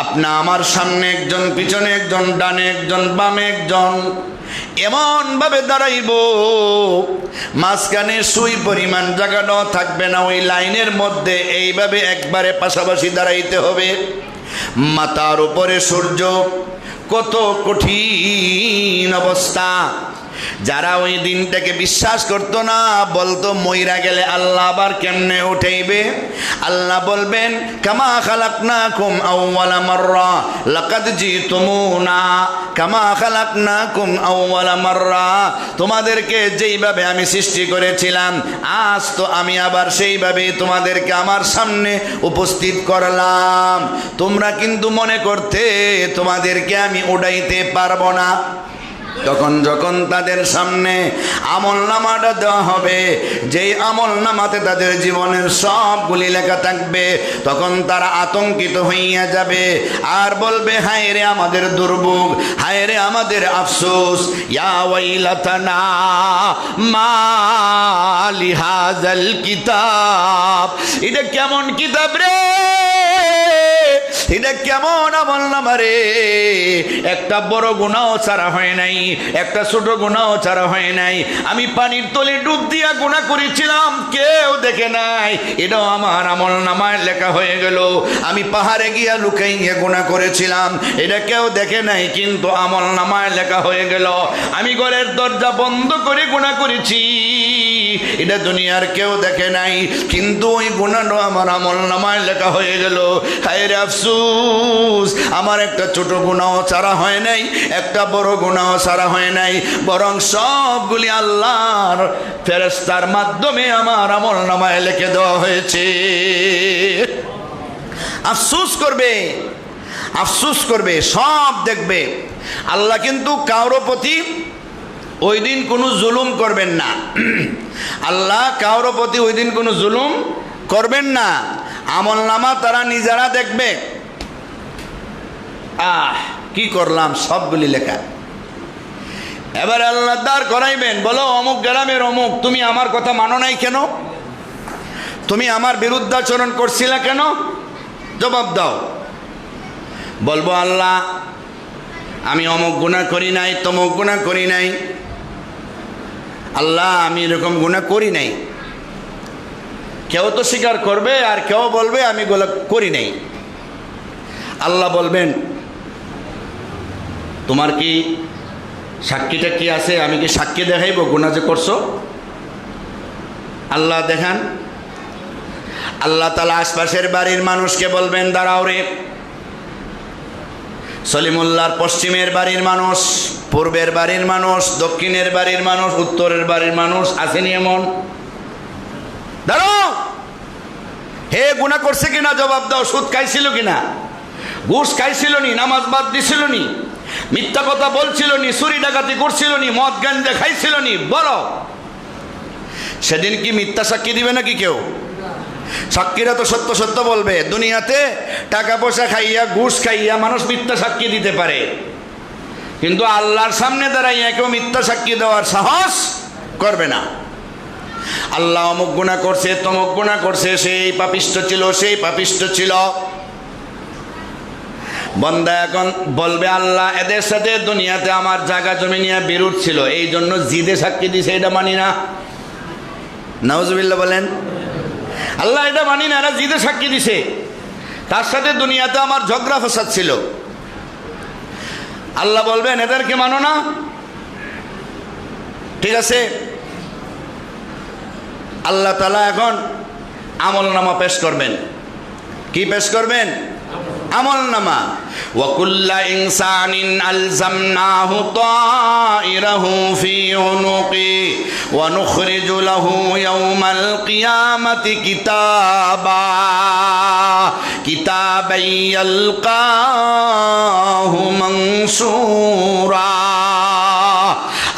আপনি আমার সামনে একজন, পিছনে একজন, ডানে একজন, বামে একজন, এমন ভাবে দাঁড়াইব মাঝখানে সুই পরিমাণ জায়গাটাও থাকবে না। ওই লাইনের মধ্যে এইভাবে একবারে পাশাপাশি দাঁড়াইতে হবে। মাথার উপরে সূর্য, কত কঠিন অবস্থা। যারা ওই দিনটাকে বিশ্বাস করতো না, বলতো মইরা গেলে আল্লাহ আবার কেমনে উঠাইবে। আল্লাহ বলবেন কামা খালাকনাকুম আউওয়ালা মাররা লাকাদ জিতুমুনা কামা খালাকনাকুম আউওয়ালা মাররা। তোমাদেরকে যেইভাবে আমি সৃষ্টি করেছিলাম, আজ তো আমি আবার সেইভাবে তোমাদেরকে আমার সামনে উপস্থিত করলাম। তোমরা কিন্তু মনে করতে তোমাদেরকে আমি উঠাইতে পারবো না। তখন যখন তাদের সামনে আমল নামাটা দেওয়া হবে, যেই আমল নামাতে তাদের জীবনের সবগুলি লেখা থাকবে, তখন তারা আতঙ্কিত হইয়া যাবে আর বলবে, হায় রে আমাদের দুর্ভোগ, হায় রে আমাদের আফসোস, ইয়া ওয়াইলাতানা মা লিহাযাল কিতাব। এটা কেমন কিতাব রে, এটা কেমন আমল নামা রে। একটা বড় গুনাহ ছাড়া হয় নাই, একটা ছোট গুনাহ ছাড়া হয় নাই। আমি পানির তলে ডুব দিয়া গুনাহ করেছিলাম, কেউ দেখে নাই, এটাও আমার আমল নামায় লেখা হয়ে গেল। আমি পাহাড়ে গিয়া লুকাইয়া গুনাহ করেছিলাম, এটা কেউ দেখে নাই, কিন্তু আমল নামায় লেখা হয়ে গেল। আমি ঘরের দরজা বন্ধ করে গুনাহ করেছি, এটা দুনিয়ার কেউ দেখে নাই, কিন্তু ওই গুনাহটা আমার আমল নামায় লেখা হয়ে গেল। হায় রে আফসোস, আমার একটা ছোট গুনাহ ছাড়া হয় নাই, একটা বড় গুনাহ ছাড়া হয় নাই, বরং সবগুলি আল্লাহর ফেরেশতার মাধ্যমে আমার আমল নামায় লিখে দেওয়া হয়েছে। আফসোস করবে, আফসোস করবে, সব দেখবে। আল্লাহ কিন্তু কারো প্রতি ওই দিন কোনো জুলুম করবেন না। আল্লাহ কারো প্রতি ওই দিন কোনো জুলুম করবেন না। আমল নামা তারা নিজেরা দেখবে। কি করলাম, সবগুলি লেখা। এবার আল্লাহ দাঁড় করাইবেন, বলো অমুক গ্রামের অমুক, তুমি আমার কথা মানো নাই কেন? তুমি আমার বিরুদ্ধাচরণ করছিলা কেন? জবাব দাও। বলবো আল্লাহ আমি অমুক গুনাহ করি নাই, তমুক গুনাহ করি নাই। আল্লাহ আমি এরকম গুনাহ করি নাই। কেউ তো স্বীকার করবে আর কেউ বলবে আমি গুনাহ করি নাই। আল্লাহ বলবেন তোমার কি সাক্ষীটা কি আছে? আমি কি সাক্ষী দেখাইব গুনাহ যে করছো? আল্লাহ দেখান। আল্লাহ তাআলা আশপাশের বাড়ির মানুষকে বলবেন, দাঁড়াও রে। সলিমুল্লাহর পশ্চিমের বাড়ির মানুষ, পূর্বের বাড়ির মানুষ, দক্ষিণের বাড়ির মানুষ, উত্তরের বাড়ির মানুষ, আসেনি এমন? দাঁড়াও, হে গুনাহ করছে কিনা জবাব দাও। সুদ খাইছিল কিনা, ঘুষ খাইছিল নি, নামাজ বাদ দিছিল নি, মিথ্যা কথা বলছিল নি, চুরি ডাকাতি করছিল নি, মদ গাঞ্জা খাইছিল নি, বলো। সেদিন কি মিথ্যা সাক্ষী দিবে নাকি কেউ? সাক্ষীরা তো সত্য সত্য বলবে। দুনিয়াতে টাকা পয়সা খাইয়া, ঘুষ খাইয়া মানুষ মিথ্যা সাক্ষী দিতে পারে, কিন্তু আল্লাহর সামনে দাঁড়াইয়া কেউ মিথ্যা সাক্ষী দেওয়ার সাহস করবে না। আল্লাহ অমুক গুনাহ করছে, তমুক গুনাহ করছে, সেই পাপিষ্ঠ ছিল, সেই পাপিষ্ঠ ছিল। বান্দা এখন বলবে, আল্লাহ এদের সাথে দুনিয়াতে আমার জায়গা জমি নিয়ে বিরোধ ছিল, এই জন্য জিদে সাক্ষী দিছে, এটা মানি না। নাউজুবিল্লাহ বলেন। আল্লাহ এটা মানি না, এরা জিদে সাক্ষী দিছে, তার সাথে দুনিয়াতে আমার ঝগড়া ফসাদ ছিল। আল্লাহ বলবেন, এদেরকে মানো না? ঠিক আছে। আল্লাহ তাআলা এখন আমলনামা পেশ করবেন। কি পেশ করবেন? আমলনামা। ওয়া কুল্লা ইনসানিন আলজামনাহু তাইরাহু ফি উনুকি ওয়া নুখরিজু লাহু ইয়াওমাল কিয়ামাতি কিতাবান ইয়ালকাহু মানসুরা।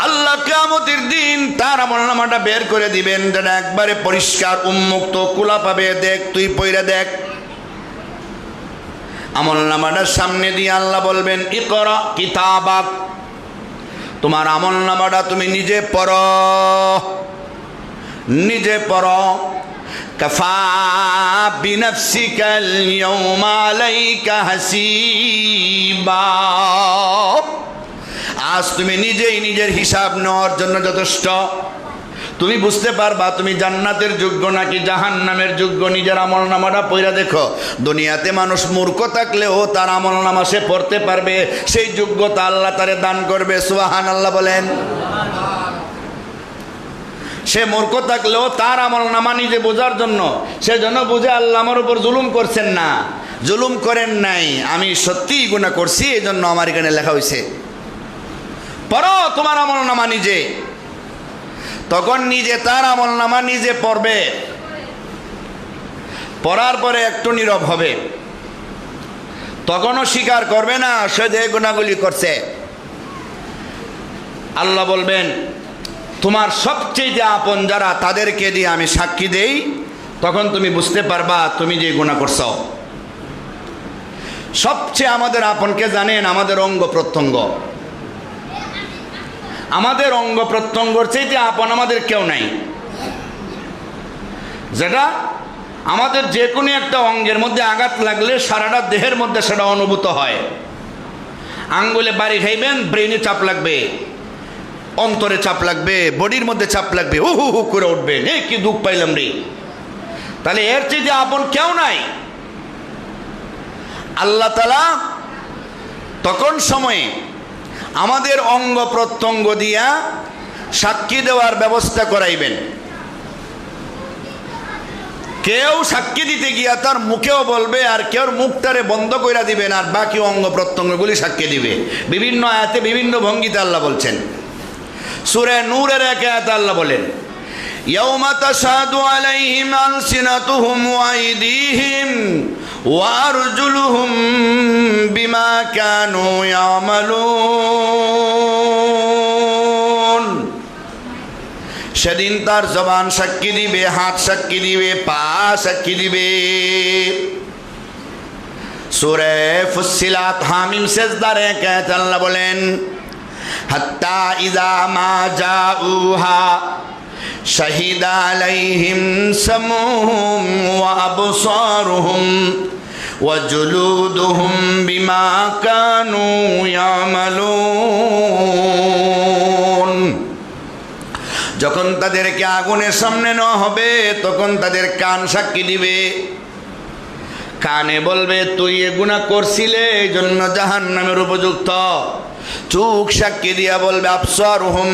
আল্লাহ কিয়ামতের দিন তার আমলনামাটা বের করে দিবেন, যেটা একবারে পরিষ্কার উন্মুক্ত, খোলা পাবে। দেখ, তুই পইরা দেখ। আমলনামাটার সামনে দিয়ে আল্লাহ বলবেন, ইকরা কিতাবাক, তোমার আমলনামাটা তুমি নিজে পড়ো, নিজে পড়ো। কাফা বিনাফসিকাল ইয়াওমা আলাইকা হাসিবা। আজ তুমি নিজেই নিজের হিসাব নেওয়ার জন্য যথেষ্ট। তুমি বুঝতে পারবা তুমি জান্নাতের যোগ্য নাকি জাহান্নামের যোগ্য। নিজের আমলনামাটা পড়া দেখো। দুনিয়াতে মানুষ মূর্খ থাকলেও তার আমলনামা সে পড়তে পারবে, সেই যোগ্যতা আল্লাহ তারে দান করবে। সুবহানাল্লাহ বলেন। সে মূর্খ থাকলেও তার আমলনামা নিজে বোঝার জন্য, সেজন্য বুঝে আল্লাহ আমার উপর জুলুম করছেন না, জুলুম করেন নাই, আমি সত্যিই গুনাহ করছি, এই জন্য আমার এখানে লেখা হয়েছে। পড়ো তোমার আমলনামা নিজে। তখন নিজে তার আমলনামা নিজে পড়বে। পড়ার পরে একটু নীরব হবে, তখনও স্বীকার করবে না সে যে গুনাহগুলি করছে। আল্লাহ বলবেন, তোমার সবচেয়ে আপন যারা, তাদেরকে দিয়ে আমি সাক্ষী দেই, তখন তুমি বুঝতে পারবা তুমি যে গুনাহ করছো। সবচেয়ে আমাদের আপনকে জানেন? আমাদের অঙ্গ প্রত্যঙ্গ। আমাদের অঙ্গ প্রত্যঙ্গর চাইতে আপন আমাদের কেউ নাই। যেটা আমাদের যে কোনো একটা অঙ্গের মধ্যে আঘাত লাগলে সারাটা দেহের মধ্যে সেটা অনুভূত হয়। আঙ্গুলে বাড়ি খাইবেন, ব্রেনে চাপ লাগবে, অন্তরে চাপ লাগবে, বডির মধ্যে চাপ লাগবে, হু হু হু করে উঠবেন, এ কি দুঃখ পাইলাম রে। তাহলে এর চাইতে আপন কেউ নাই। আল্লাহ তাআলা তখন সময়ে আমাদের অঙ্গ প্রত্যঙ্গ দিয়া সাক্ষী দেওয়ার ব্যবস্থা করাইবেন। কেউ সাক্ষী দিতে গিয়া তার মুখেও বলবে, আর কেউ মুখটারে বন্ধ করে দিবেন, আর বাকি অঙ্গ প্রত্যঙ্গগুলি সাক্ষী দিবে। বিভিন্ন আয়াতে বিভিন্ন ভঙ্গিতে আল্লাহ বলছেন। সূরা নূরের এক আয়াতে আল্লাহ বলেন, ইয়াউমা তাশহাদু আলাইহিম আলসিনাতুহুম ওয়া আইদিহিম ওয়া আরজুলুহুম বিমা কানু ইয়ামালুন। সেদিন তার জবান সাক্ষী দিবে, হাত সাক্ষী দিবে, পা সাক্ষী দিবে। সূরা ফুসসিলাত হামিম সেজদার এক আয়াতে আল্লাহ বলেন, হাত্তা ইযা মা জাউহা শাহিদা আলাইহিম সামুহুম ওয়া আবসারুহুম ওয়া জুলুদুহুম বিমা কানু ইয়ামালুন। যখন তাদেরকে আগুনের সামনে নেওয়া হবে, তখন তাদের কান সাক্ষী দিবে। কানে বলবে, তুই এ গুনাহ করছিলে, এই জন্য জাহান্নামের উপযুক্ত। চোখ সাক্ষী দিয়া বলবে আবসারুহুম,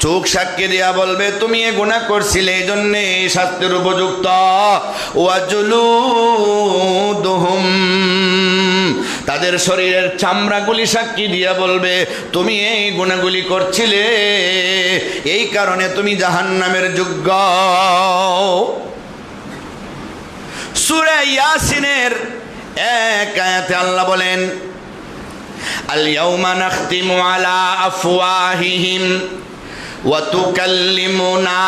চোখ সাক্ষী দিয়া বলবে তুমি এ গুনাহ করছিলে এই জন্যে শাস্তির উপযুক্ত। ওয়াজুলুদুহুম, তাদের শরীরের চামড়াগুলি সাক্ষী দিয়া বলবে তুমি এই গুনাহগুলি করছিলে, এই কারণে তুমি জাহান্নামের যোগ্য। সূরা ইয়াসিনের এক আয়াতে আল্লাহ বলেন আল-ইয়াওমা নাখতিমু আলা আফওয়াহিহিম ওয়া তুকাল্লিমুনা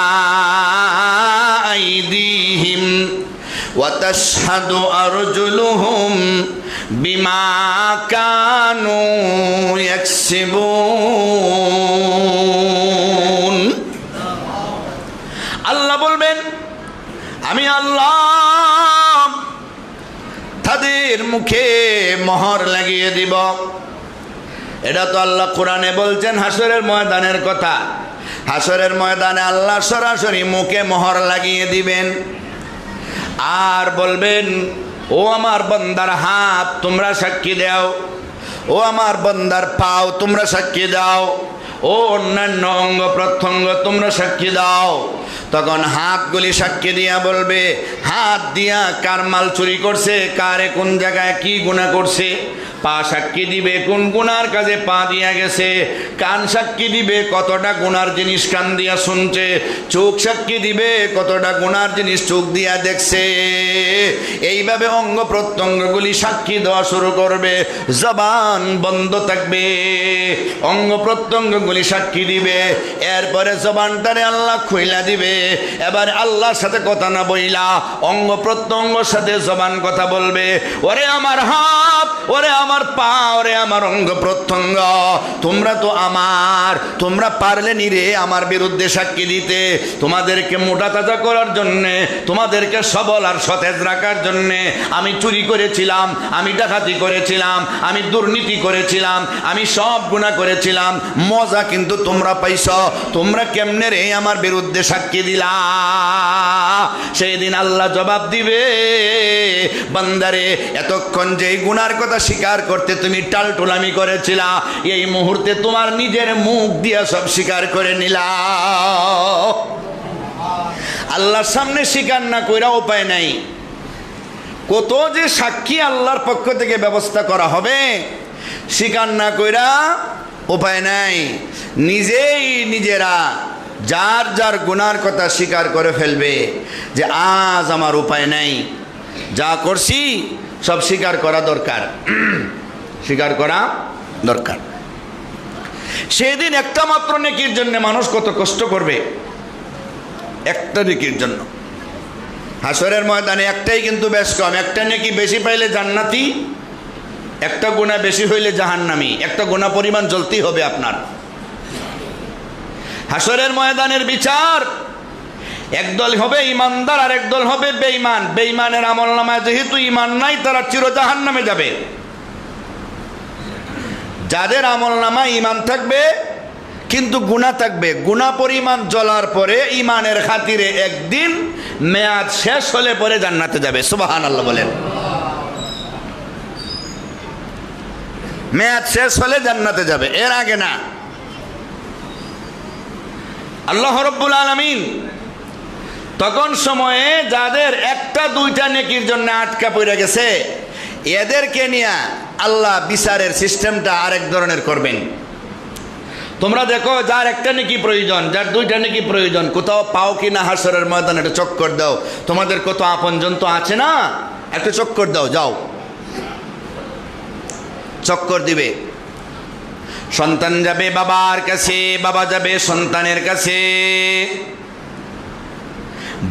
আইদিহিম ওয়া তাশহাদু আরজুলুহুম বিমা কানু ইয়াকসিবুন। আল্লাহ বলবেন আমি আল্লাহ তাদের মুখে মোহর লাগিয়ে দিব। এটা তো আল্লাহ কোরআনে বলছেন হাসরের ময়দানের কথা। হাসরের ময়দানে আল্লাহ সরাসরি মুখে মোহর লাগিয়ে দিবেন আর বলবেন ও আমার বান্দার হাত তোমরা সাক্ষী দাও, ও আমার বান্দার পাও তোমরা সাক্ষী দাও, ও অন্যান্য অঙ্গ প্রত্যঙ্গ তোমরা সাক্ষী দাও। তখন হাতগুলি সাক্ষী দিয়া বলবে হাত দিয়া কার মাল চুরি করছে, কারে কোন জায়গায় কি গুনাহ করছে। পা সাক্ষী দিবে কোন গুনার কাজে পা দিয়া গেছে। কান সাক্ষী দিবে কতটা গুনার জিনিস কান দিয়া শুনছে। চোখ সাক্ষী দিবে কতটা গুনার জিনিস চোখ দিয়া দেখছে। এইভাবে অঙ্গ প্রত্যঙ্গগুলি সাক্ষী দেওয়া শুরু করবে। জবান বন্ধ থাকবে, অঙ্গ প্রত্যঙ্গগুলি সাক্ষী দিবে। এরপরে জবানটারে আল্লাহ খুইলা দিবে। এবার আল্লাহর সাথে কথা না বইলা অঙ্গ প্রত্যঙ্গর সাথে জবান কথা বলবে। ওরে আমার হাত, ওরে আমার পা, ওরে আমার অঙ্গ প্রত্যঙ্গ, তোমরা তো আমার, তোমরা পারলে নি রে আমার বিরুদ্ধে সাক্ষী দিতে। তোমাদেরকে মোটা তাজা করার জন্যে, তোমাদেরকে সবল আর সতেজ রাখার জন্যে আমি চুরি করেছিলাম, আমি ডাকাতি করেছিলাম, আমি দুর্নীতি করেছিলাম, আমি সব গুনাহ করেছিলাম। মজা কিন্তু তোমরা পাইছ। তোমরা কেমনে রে আমার বিরুদ্ধে সাক্ষী দিলা? সেই দিন আল্লাহ জবাব দিবে বান্দারে এতক্ষণ যেই গুনার কথা স্বীকার করতে তুমি টালটুলামি করেছিলা, এই মুহূর্তে তোমার নিজের মুখ দিয়া সব স্বীকার করে নিলা। আল্লাহর সামনে স্বীকার না কইরা উপায় নাই। কত যে সাক্ষী আল্লাহর পক্ষ থেকে ব্যবস্থা করা হবে, স্বীকার না কইরা উপায় নাই। নিজেই নিজেরা যার যার গুনার কথা স্বীকার করে ফেলবে যে আজ আমার উপায় নাই, যা করছি সব স্বীকার করা দরকার, স্বীকার করা দরকার। সেদিন একটা মাত্র নেকির জন্য মানুষ কত কষ্ট করবে, একটা নেকির জন্য। হাসরের ময়দানে একটাই কিন্তু বেশ কম। একটা নেকি বেশি পাইলে জান্নাতি, একটা গুনাহ বেশি হইলে জাহান্নামী। একটা গুনাহ পরিমাণ জ্বলতেই হবে আপনার। হাসরের ময়দানের বিচার একদল হবে ইমানদার আর একদল হবে বেঈমান। বেঈমানের আমলনামায় যেহেতু ঈমান নাই তারা চির জাহান্নামে যাবে। যাদের আমলনামায় ঈমান থাকবে কিন্তু গুনাহ থাকবে, গুনাহ পরিমাণ জ্বলার পরে ঈমানের খাতিরে একদিন মেয়াদ শেষ হলে পরে জান্নাতে যাবে। সুবহানাল্লাহ বলেন। মেয়াদ শেষ হলে জান্নাতে যাবে, এর আগে না। আল্লাহ রাব্বুল আলামিন তখন সময়ে যাদের একটা দুইটা নেকির জন্য আটকা পড়ে গেছে এদেরকে নিয়ে আল্লাহ বিচারের সিস্টেমটা আরেক ধরনের করবেন। তোমরা দেখো যার একটা নেকি প্রয়োজন, যার দুইটা নেকি প্রয়োজন, কোথাও পাও কি না হাসরের ময়দানে একটা চক্কর দাও। তোমাদের কত আপনজন তো আছে না, একটা চক্কর দাও, যাও চক্কর দিবে। সন্তান যাবে বাবার কাছে, বাবা যাবে সন্তানের কাছে,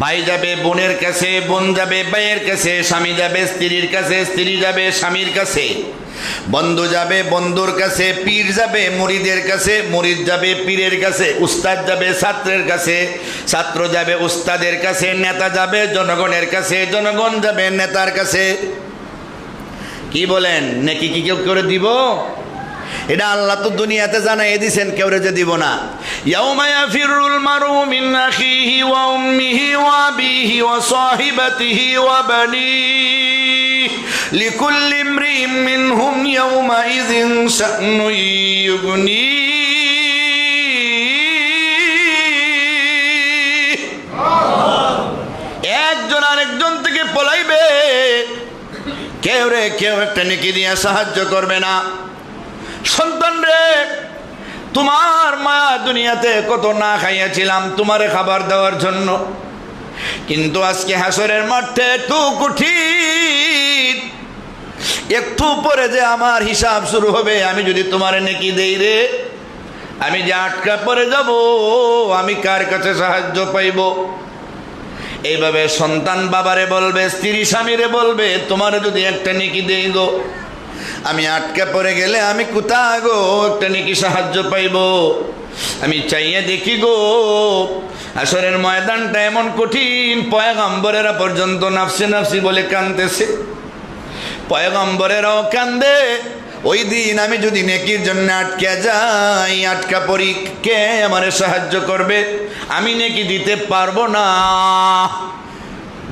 ভাই যাবে বোনের কাছে, বোন যাবে ভাইয়ের কাছে, স্বামী যাবে স্ত্রীর কাছে, স্ত্রী যাবে স্বামীর কাছে, বন্ধু যাবে বন্ধুর কাছে, পীর যাবে মুরিদের কাছে, মুরিদ যাবে পীরের কাছে, উস্তাদ যাবে ছাত্রের কাছে, ছাত্র যাবে উস্তাদের কাছে, নেতা যাবে জনগণের কাছে, জনগণ যাবে নেতার কাছে। কি বলেন, নাকি কি কেউ করে দিব? এটা আল্লাহ তো দুনিয়াতে জানাই দিয়েছেন, কেউ যে দিব না। ইয়াউমা ইয়াফিরুল মারউ মিন আখিহি ওয়া উম্মিহি ওয়া আবিহি ওয়া সাহিবাতিহি ওয়া বানিহি লিকুল্লি ইমরিইন মিনহুম ইয়াউমাইযিন শা'নুন ইউগনিহি। একজন আরেকজন থেকে পলাইবে, কেউ একটা নেকি দিয়ে সাহায্য করবে না। সন্তান রে, তোমার মা দুনিয়াতে কত না খাইয়াছিলাম তোমারে খাবার দেওয়ার জন্য, কিন্তু আজকে হাসরের মাঠে একটু কঠিন, একটু পরে যে আমার হিসাব শুরু হবে, আমি যদি তোমারে নেকি দেই রে, আমি যে আটকা পড়ে যাব, আমি কার কাছে সাহায্য পাইব? এইভাবে সন্তান বাবারে বলবে, স্ত্রী স্বামীরে বলবে, তোমারে যদি একটা নেকি দেই গো, আমি আটকে পড়ে গেলে আমি কোথায় গো একটা নেকি সাহায্য পাইব? আমি চাইয়ে দেখি গো, আসরের ময়দানটা এমন কঠিন, পয়গম্বরেরা পর্যন্ত নাফসি নাফসি বলে কাঁদতেছে, পয়গম্বরেরাও কান্দে। ওই দিন আমি যদি নেকির জন্য আটকে যাই, আটকা পড়ি, কে আমারে সাহায্য করবে? আমি নেকি দিতে পারবো না।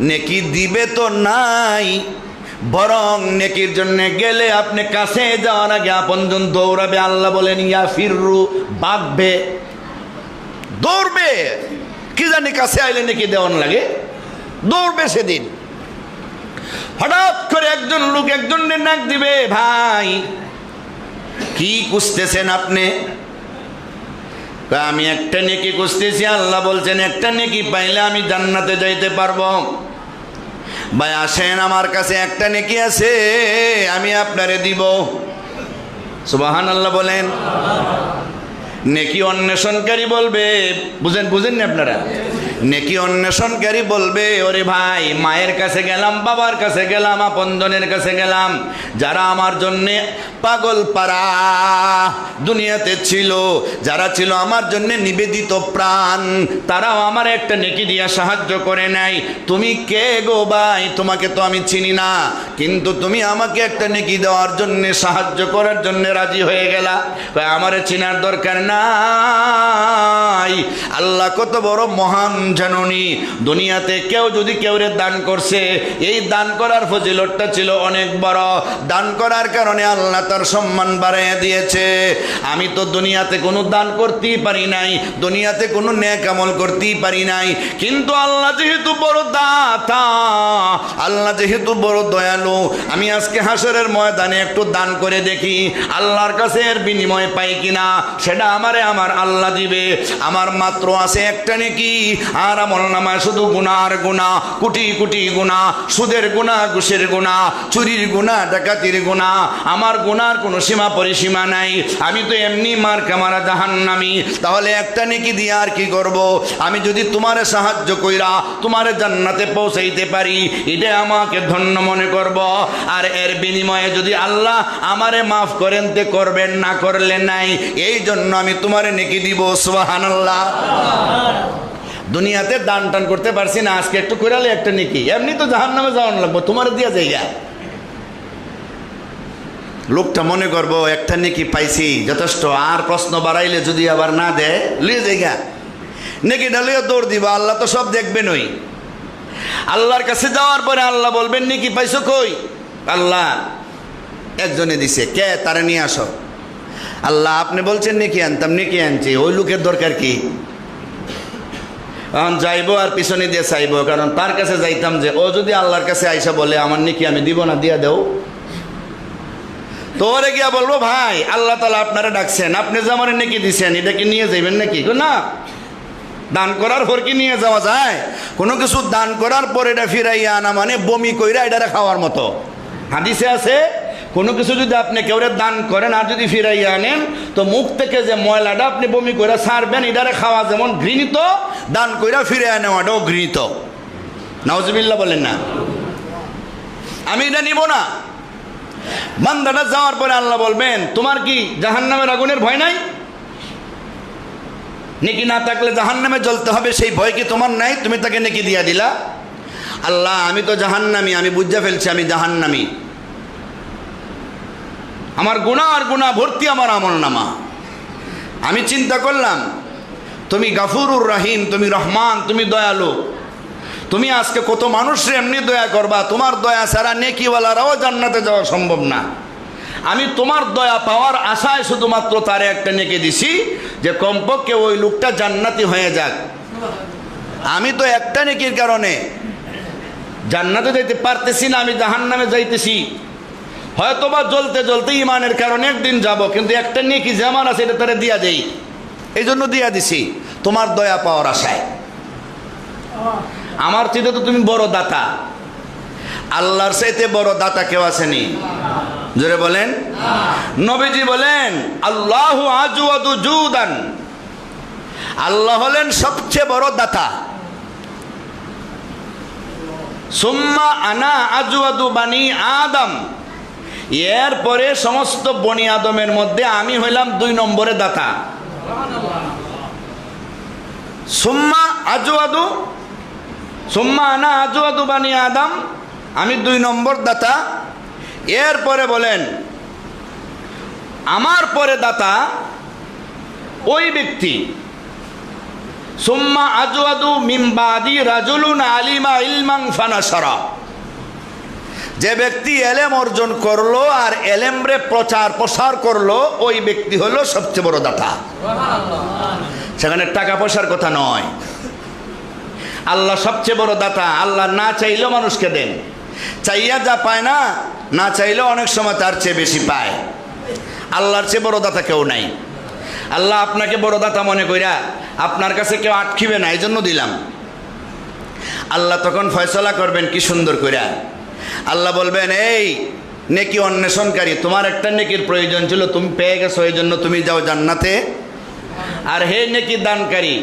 নেকি দিবে তো নাই, বরং নেকির জন্য গেলে আপনি কাছে যাওয়ার আগে আপনজন দৌড়াবে। আল্লাহ বলেন ইয়া ফিররু, ভাগবে, দৌড়বে। কি জানি কাছে আইলে নেকি দেওয়ান লাগে, দৌড়বে সেদিন। হঠাৎ করে একজন লোক একজনের নাক দিবে, ভাই কি খুঁজতেছেন আপনি? আমি একটা নেকি খুঁজতেছি। আল্লাহ বলছেন একটা নেকি পাইলে আমি জান্নাতে যাইতে পারবো। ভাই আসেন, আমার কাছে একটা নেকি আছে, আমি আপনারে দিব। সুবহানাল্লাহ বলেন। নেকি অন্বেষণকারী বলবে, বুঝেন না আপনারা? নেকি অন্বেষণকারী বলবে, ওরে ভাই মায়ের কাছে গেলাম, বাবার কাছে গেলাম, আপনজনের কাছে গেলাম, যারা আমার জন্যে পাগল পারা দুনিয়াতে ছিল, যারা ছিল আমার জন্য নিবেদিত প্রাণ, তারাও আমার একটা নেকি দিয়া সাহায্য করে নাই। তুমি কে গো ভাই? তোমাকে তো আমি চিনি না, কিন্তু তুমি আমাকে একটা নেকি দেওয়ার জন্য, সাহায্য করার জন্য রাজি হয়ে গেলা। আমারে চিনার দরকার নাই। আল্লাহ কত বড় মহান জানুনি। দুনিয়াতে কেউ যদি কেউরে দান করছে, এই দান করার ফজিলতটা ছিল অনেক বড়। দান করার কারণে আল্লাহ তার সম্মান বাড়াইয়া দিয়েছে। আমি তো দুনিয়াতে কোনো দান করতেই পারি নাই, দুনিয়াতে কোনো নেক আমল করতেই পারি নাই, কিন্তু আল্লাহ যেহেতু বড় দাতা, আল্লাহ যেহেতু বড় দয়ালু, আমি আজকে হাসরের ময়দানে একটু দান করে দেখি আল্লাহর কাছে এর বিনিময় পাই কিনা। সেটা আমার আল্লাহ দিবে। আমার মাত্র আছে একটা নেকি, আর আমলনামায় শুধু গুনার গুনাহ, কোটি কোটি গুনাহ, সুদের গুনাহ, ঘুষের গুনাহ, চুরির গুনাহ, ডাকাতির গুনাহ। আমার গুনার কোনো সীমা পরিসীমা নাই। আমি তো এমনি মার কামারা জাহান্নামী। তাহলে একটা নেকি দিয়ে আর কি করব? আমি যদি তোমারে সাহায্য কইরা তোমারে জান্নাতে পৌঁছাইতে পারি, এটা আমাকে ধন্য মনে করব। আর এর বিনিময়ে যদি আল্লাহ আমারে মাফ করেন তে করবেন, না করলে নাই। এই জন্য আমি তোমারে নেকি দিব। সুবহানাল্লাহ। দুনিয়াতে দান টান করতে পারছি না, আজকে একটু কইরালে একটা নেকি, এমনি তো জাহান্নামে যাওয়ান লাগবো, তোমার দিয়া জায়গা। লোকটা মনে করবো একটা নেকি পাইছি যথেষ্ট, আর প্রশ্ন বাড়াইলে যদি আবার না দেয় লিয়ে জায়গা, নেকিটা লিয়ে দৌড় দিবা। আল্লাহ তো সব দেখবেন। ওই আল্লাহর কাছে যাওয়ার পরে আল্লাহ বলবেন নেকি পাইছো কই? আল্লাহ একজনে দিছে, কে? তারা নিয়ে আসো। আল্লাহ আপনি বলছেন নেকি আনতাম, নেকি আনছি, ওই লোকের দরকার কি? এখন যাইবো আর পিছনে দিয়ে চাইবো, কারণ তার কাছে যাইতাম যে ও যদি আল্লাহর কাছে আইসা বলে আমার নেকি আমি দিব না, দিয়া দেও। তো ওরে গিয়া বলবো ভাই আল্লাহ তাআলা আপনারা ডাকছেন, আপনি যে আমার নেকি দিছেন, এটা কি নিয়ে যাইবেন নাকি? না, দান করার পর কি নিয়ে যাওয়া যায়? কোনো কিছু দান করার পর এটা ফিরাইয়া আনা মানে বমি কইরা এটা খাওয়ার মতো। হাদিসে আছে কোনো কিছু যদি আপনি কেউরে দান করেন আর যদি ফিরাইয়া আনেন, তো মুখ থেকে যে ময়লাটা আপনি বমি করে ছাড়বেন, এটারে খাওয়া যেমন ঘৃণিত, দান কইরা ফিরাইয়া নেওয়াটাও ঘৃণিত। নাউজুবিল্লাহ বলেন না। আমি এটা নিব না। বান্দাটা যাওয়ার পরে আল্লাহ বলবেন তোমার কি জাহান্নামের আগুনের ভয় নাই? নেকি না থাকলে জাহান্নামে জ্বলতে হবে, সেই ভয় কি তোমার নাই? তুমি তাকে নেকি দিয়া দিলা। আল্লাহ আমি তো জাহান্নামী, আমি বুঝা ফেলছি আমি জাহান্নামী, আমার গুনাহ আর গুনাহ ভর্তি আমার আমলনামা। আমি চিন্তা করলাম তুমি গাফুরুর রহিম, তুমি রহমান, তুমি দয়ালু। তুমি আজকে কত মানুষের এমনি দয়া করবা, তোমার দয়া ছাড়া নেকিওয়ালারাও জান্নাতে যাওয়া সম্ভব না। আমি তোমার দয়া পাওয়ার আশায় শুধুমাত্র তারে একটা নেকি দিছি যে কমপক্ষে ওই লোকটা জান্নাতি হয়ে যাক। আমি তো একটা নেকির কারণে জান্নাতে যাইতে পারতেছি না, আমি জাহান্নামে যাইতেছি। হয়তোবা জ্বলতে জ্বলতে ইমানের কারণে একদিন যাব, কিন্তু একটা নেকি যে আমার আছে এটা তারে দিয়া দেই, এই জন্য দিয়া দিছি তোমার দয়া পাওয়ার আশায়। আমার চেয়ে তো তুমি বড় দাতা, আল্লাহর চাইতে বড় দাতা কেউ আসেনি? জোরে বলেন। নবীজি বলেন আল্লাহু আজওয়াদু জুদান, আল্লাহ হলেন সবচেয়ে বড় দাতা। সুম্মা আনা আজওয়াদু বানি আদম, এরপরে সমস্ত বনি আদমের মধ্যে আমি হইলাম 2 নম্বরে দাতা। সুম্মা আজওয়াদু, সুম্মা আনা আজওয়াদু বানি আদম, আমি 2 নম্বর দাতা। এরপরে বলেন আমার পরে দাতা ওই ব্যক্তি, সুম্মা আজওয়াদু মিন বাদি রাজুলুন আলিমা ইলমান ফানাশারা, যে ব্যক্তি এলেম অর্জন করলো আর এলেমরে প্রচার প্রসার করলো, ওই ব্যক্তি হলো সবচেয়ে বড় দাতা। সেখানে টাকা পয়সার কথা নয়, আল্লাহ সবচেয়ে বড় দাতা। আল্লাহ না চাইলেও মানুষকে দেন, চাইয়া যা পায় না, না চাইলেও অনেক সময় তার চেয়ে বেশি পায়। আল্লাহর চেয়ে বড় দাতা কেউ নাই। আল্লাহ আপনাকে বড় দাতা মনে কইরা আপনার কাছে কেউ আটকিবে না, এই জন্য দিলাম। আল্লাহ তখন ফয়সলা করবেন কি সুন্দর কইরা। আল্লাহ বলবেন এই নেকি অন্বেষণকারী, তোমার একটা নেকির প্রয়োজন ছিল, তুমি পেয়ে গেছো, এই জন্য তুমি যাও জান্নাতে। আর হে নেকি দানকারী,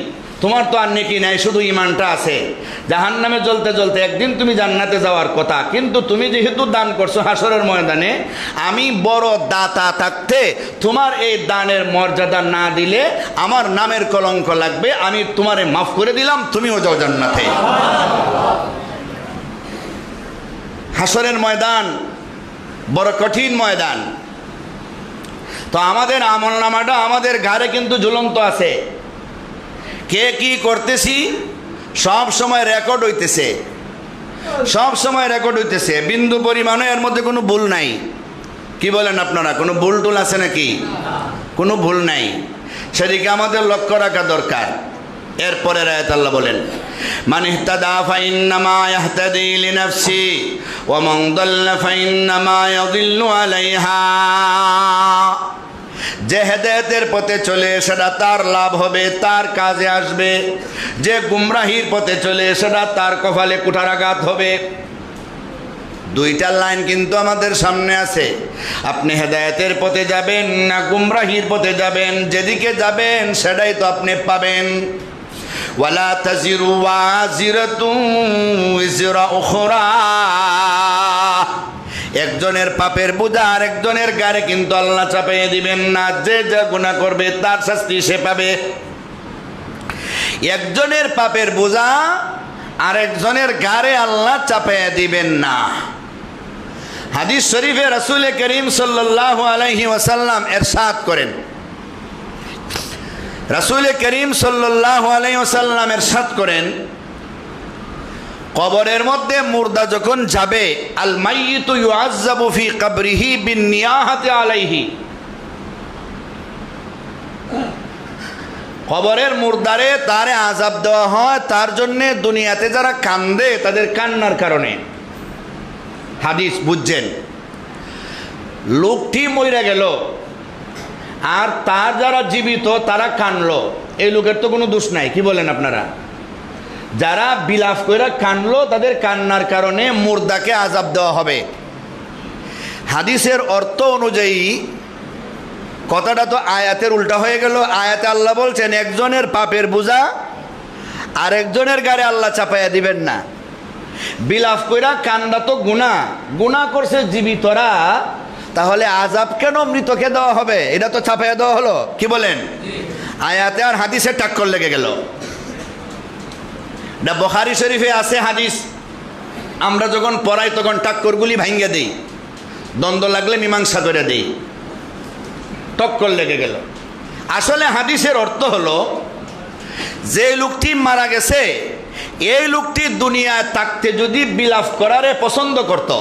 তোমার তো আর নেকি নাই, শুধু ইমানটা আছে। জাহান্নামে জ্বলতে জ্বলতে একদিন তুমি জান্নাতে যাওয়ার কথা, কিন্তু তুমি যেহেতু দান করছো হাসরের ময়দানে, আমি বড় দাতা থাকতে তোমার এই দানের মর্যাদা না দিলে আমার নামের কলঙ্ক লাগবে। আমি তোমারে মাফ করে দিলাম, তুমিও যাও জান্নাতে। হাসরের ময়দান বড় কঠিন ময়দান। তো আমাদের আমলনামাটা আমাদের ঘাড়ে কিন্তু ঝুলন্ত আছে। কে কি করতেছি সব সময় রেকর্ড হইতেছে, সব সময় রেকর্ড হইতেছে, বিন্দু পরিমাণে এর মধ্যে কোনো ভুল নাই। কি বলেন আপনারা, কোনো ভুল টুল আছে নাকি? কোনো ভুল নাই, সেদিকে আমাদের লক্ষ্য রাখা দরকার। এরপরে আয়াত আল্লাহ বলেন মান ইহতাদা ফাইন্নামা ইয়াহতাদি লিনাফসি ওয়া মান দাল্লা ফাইন্নামা ইয়াদিল্লু আলাইহা, যে হেদায়েতের পথে চলে সেটা তার লাভ হবে, তার কাজে আসবে। যে গুমরাহির পথে চলে সেটা তার কপালে কুঠারাঘাত হবে। 2টা লাইন কিন্তু আমাদের সামনে আছে। আপনি হেদায়েতের পথে যাবেন না গুমরাহির পথে যাবেন, যেদিকে যাবেন সেটাই তো আপনি পাবেন। ওয়ালা তাজিরু ওয়াজিরাতুন উযরা উখরা, একজনের পাপের বোঝা আরেকজনের গায়ে কিন্তু আল্লাহ চাপিয়ে দিবেন না। যে যা গুনাহ করবে তার শাস্তি সে পাবে। একজনের পাপের বোঝা আরেকজনের গায়ে আল্লাহ চাপিয়ে দিবেন না। হাদিস শরীফে রাসূল করিম সাল্লাল্লাহু আলাইহি ওয়াসাল্লাম ইরশাদ করেন, রাসূল করিম সাল্লাল্লাহু আলাইহি ওয়াসাল্লাম ইরশাদ করেন, কবরের মধ্যে মুর্দা যখন যাবে, আল মাইয়িতু ইউআযাবু ফি কবরিহি বিন্নিয়াহাতি আলাইহি, কবরের মুর্দারে তারে আযাব দেওয়া হয় তার জন্য দুনিয়াতে যারা কান্দে তাদের কান্নার কারণে। হাদিস বুঝছেন, লোকটি মরে গেল আর তার যারা জীবিত তারা কানলো, এই লোকের তো কোনো দোষ নাই। কি বলেন আপনারা? যারা বিলাপ করে কানলো তাদের কান্নার কারণে মুর্দাকে আযাব দেওয়া হবে। হাদিসের অর্থ অনুযায়ী কথাটা তো আয়াতের উল্টা হয়ে গেল। আয়াতে আল্লাহ বলছেন একজনের পাপের বোঝা আরেকজনের গায়ে আল্লাহ চাপাইয়া দিবেন না। বিলাপ কইরা কান্দা তো গুনাহ, গুনাহ করছে জীবিতরা, তাহলে আযাব কেন মৃতকে দেওয়া হবে? এটা তো চাপাইয়া দেওয়া হলো। কি বলেন? আয়াতে আর হাদিসে টাক্কর লেগে গেল। না বুখারী শরীফে আছে হাদিস, আমরা যখন পড়াই তখন টাক্করগুলি ভাঙ্গে দেই, দ্বন্দ্ব লাগলে মীমাংসা করে দেই, টক্কর লেগে গেল। আসলে হাদিসের অর্থ হলো যে লোকটি মারা গেছে এই লোকটি দুনিয়ায় থাকতে যদি বিলাপ করারে পছন্দ করত,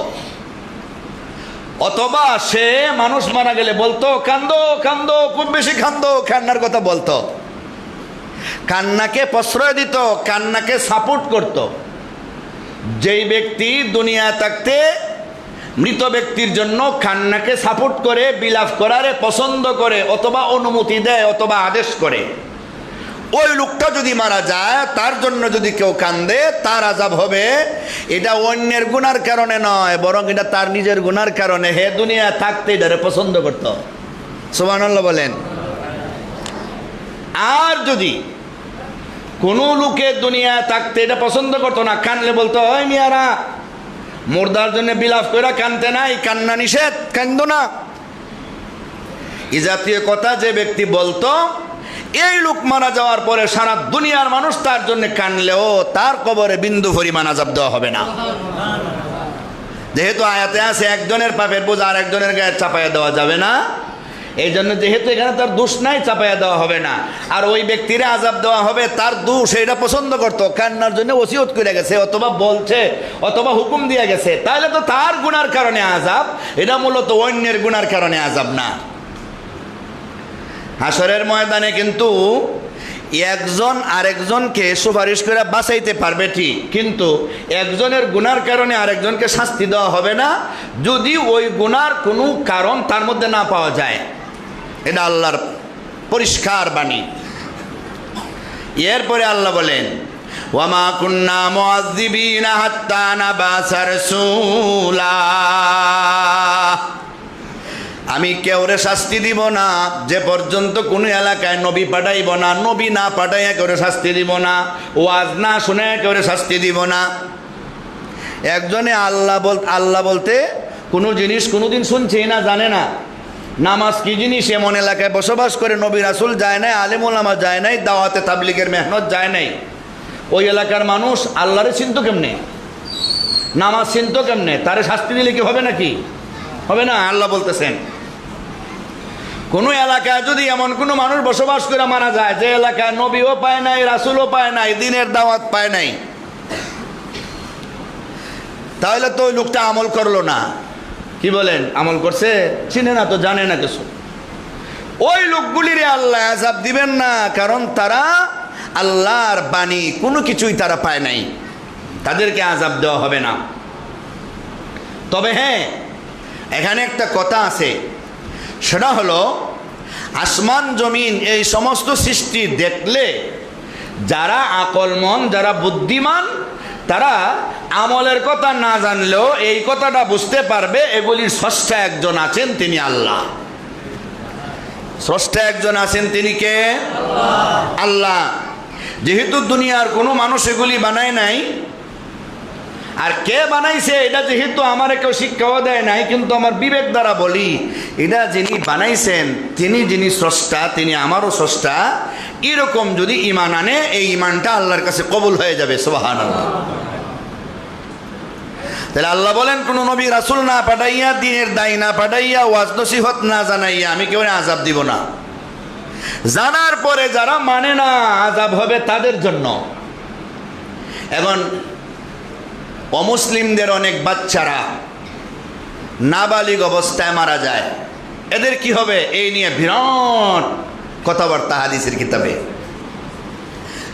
অথবা সে মানুষ মারা গেলে বলতো কান্দো কান্দো, খুব বেশি কান্দো, কান্নার কথা বলতো, কান্নাকে প্রশ্রয় দিত, কান্নাকে সাপোর্ট করত। যেই ব্যক্তি দুনিয়ায় থাকতে মৃত ব্যক্তির জন্য কান্নাকে সাপোর্ট করে, বিলাপ করারে পছন্দ করে, অথবা অনুমতি দেয়, অথবা আদেশ করে, ওই লোকটা যদি মারা যায়, তার জন্য যদি কেউ কান্দে, তার আযাব হবে। এটা অন্যের গুনার কারণে নয়, বরং এটা তার নিজের গুনার কারণে। হে দুনিয়ায় থাকতে এটারে পছন্দ করত। সুবহানাল্লাহ বলেন। আর যদি কোনো লোকে দুনিয়ায় থাকতে এটা পছন্দ করতো না, কানলে বলতো ওই মিয়ারা মুর্দার জন্য বিলাপ করে কানতে নাই, কান্না নিষেধ, কান্দো না, এই জাতীয় কথা যে ব্যক্তি বলতো, এই লোক মারা যাওয়ার পরে সারা দুনিয়ার মানুষ তার জন্য কানলেও তার কবরে বিন্দু পরিমাণ আযাব দেওয়া হবে না। যেহেতু আয়াতে আছে একজনের পাপের বোঝা আর একজনের গায়ে চাপাইয়া দেওয়া যাবে না, এই জন্য যেহেতু এখানে তার দোষ নাই, চাপাইয়া দেওয়া হবে না। আর ওই ব্যক্তিরে আযাব দেওয়া হবে তার দোষ, এটা পছন্দ করতো, কান্নার জন্য ওসিয়ত করে গেছে, অথবা বলছে, অথবা হুকুম দিয়ে গেছে, তাহলে তো তার গুনার কারণে আযাব, এটা মূলত অন্যের গুনার কারণে আযাব না। হাসরের ময়দানে কিন্তু একজন আরেকজনকে সুপারিশ করে বাঁচাইতে পারবে ঠিক, কিন্তু একজনের গুনার কারণে আরেকজনকে শাস্তি দেওয়া হবে না, যদি ওই গুনার কোনো কারণ তার মধ্যে না পাওয়া যায়। এটা আল্লাহর পরিষ্কার বাণী। এরপরে আল্লাহ বলেন ওয়ামা কুন্না মুআযযিবিনা হাত্তা নাবাসা রাসূলা, আমি কেউরে শাস্তি দিব না যে পর্যন্ত কোনো এলাকায় নবী পাঠাইব না, নবী না পাঠাইয়া কেউরে শাস্তি দিব না, ওয়াজ না শুনে কেউরে শাস্তি দিব না। একজনে আল্লাহ বলতে কোনো জিনিস কোনোদিন শুনছেই না, জানে না। নামাজ কি জিনিস এমন এলাকায় বসবাস করে নবী রাসূল যায় নাই, আলেম ওলামা যায় নাই, দাওয়াতে তাবলীগের মেহনত যায় নাই, ওই এলাকার মানুষ আল্লাহরে চিনত কেমনে, নামাজ চিনত কেমনে? তারে শাস্তি দিলে কি হবে নাকি? হবে না। আল্লাহ বলতেছেন কোনো এলাকায় যদি এমন কোনো মানুষ বসবাস করে মারা যায় যে এলাকায় নবীও পায় নাই, রাসূলও পায় নাই, দ্বীনের দাওয়াত পায় নাই, তাহলে তো ওই লোকটা আমল করলো না। কি বলেন? আমল করছে? চিনে না তো, জানে না কিছু। ওই লোকগুলিরে আল্লাহ আযাব দিবেন না, কারণ তারা আল্লাহর বাণী কোনো কিছুই তারা পায় নাই, তাদেরকে আযাব দেওয়া হবে না। তবে হ্যাঁ, এখানে একটা কথা আছে, সেটা হলো আসমান জমিন এই সমস্ত সৃষ্টি দেখলে যারা আকলমন, যারা বুদ্ধিমান, তারা আমলের কথা না জানলেও এই কথাটা বুঝতে পারবে এগুলির স্রষ্টা একজন আছেন, তিনি আল্লাহ। স্রষ্টা একজন আছেন, তিনি কে? আল্লাহ। যেহেতু দুনিয়ার কোনো মানুষ এগুলি বানায় নাই, আর কে বানাইছে এটা যেহেতু আমার কেউ শিক্ষাও দেয় নাই, কিন্তু আমার বিবেক দ্বারা বলি, এটা যিনি বানাইছেন তিনি যিনি স্রষ্টা, তিনি আমারও স্রষ্টা, এরকম যদি ঈমান আনে, এই ঈমানটা আল্লাহর কাছে কবুল হয়ে যাবে। সুবহানাল্লাহ। তাহলে আল্লাহ বলেন কোনো নবী রাসূল না পাঠাইয়া, দ্বীনের দায়ী না পাঠাইয়া, ওয়াজ নসিহত না জানাইয়া আমি কেউ আযাব দিব না। জানার পরে যারা মানে না, আযাব হবে তাদের জন্য। এখন অমুসলিমদের অনেক বাচ্চারা নাবালিগ অবস্থায় মারা যায়, এদের কি হবে? এই নিয়ে বিরাট কথাবার্তা হাদিসের কিতাবে।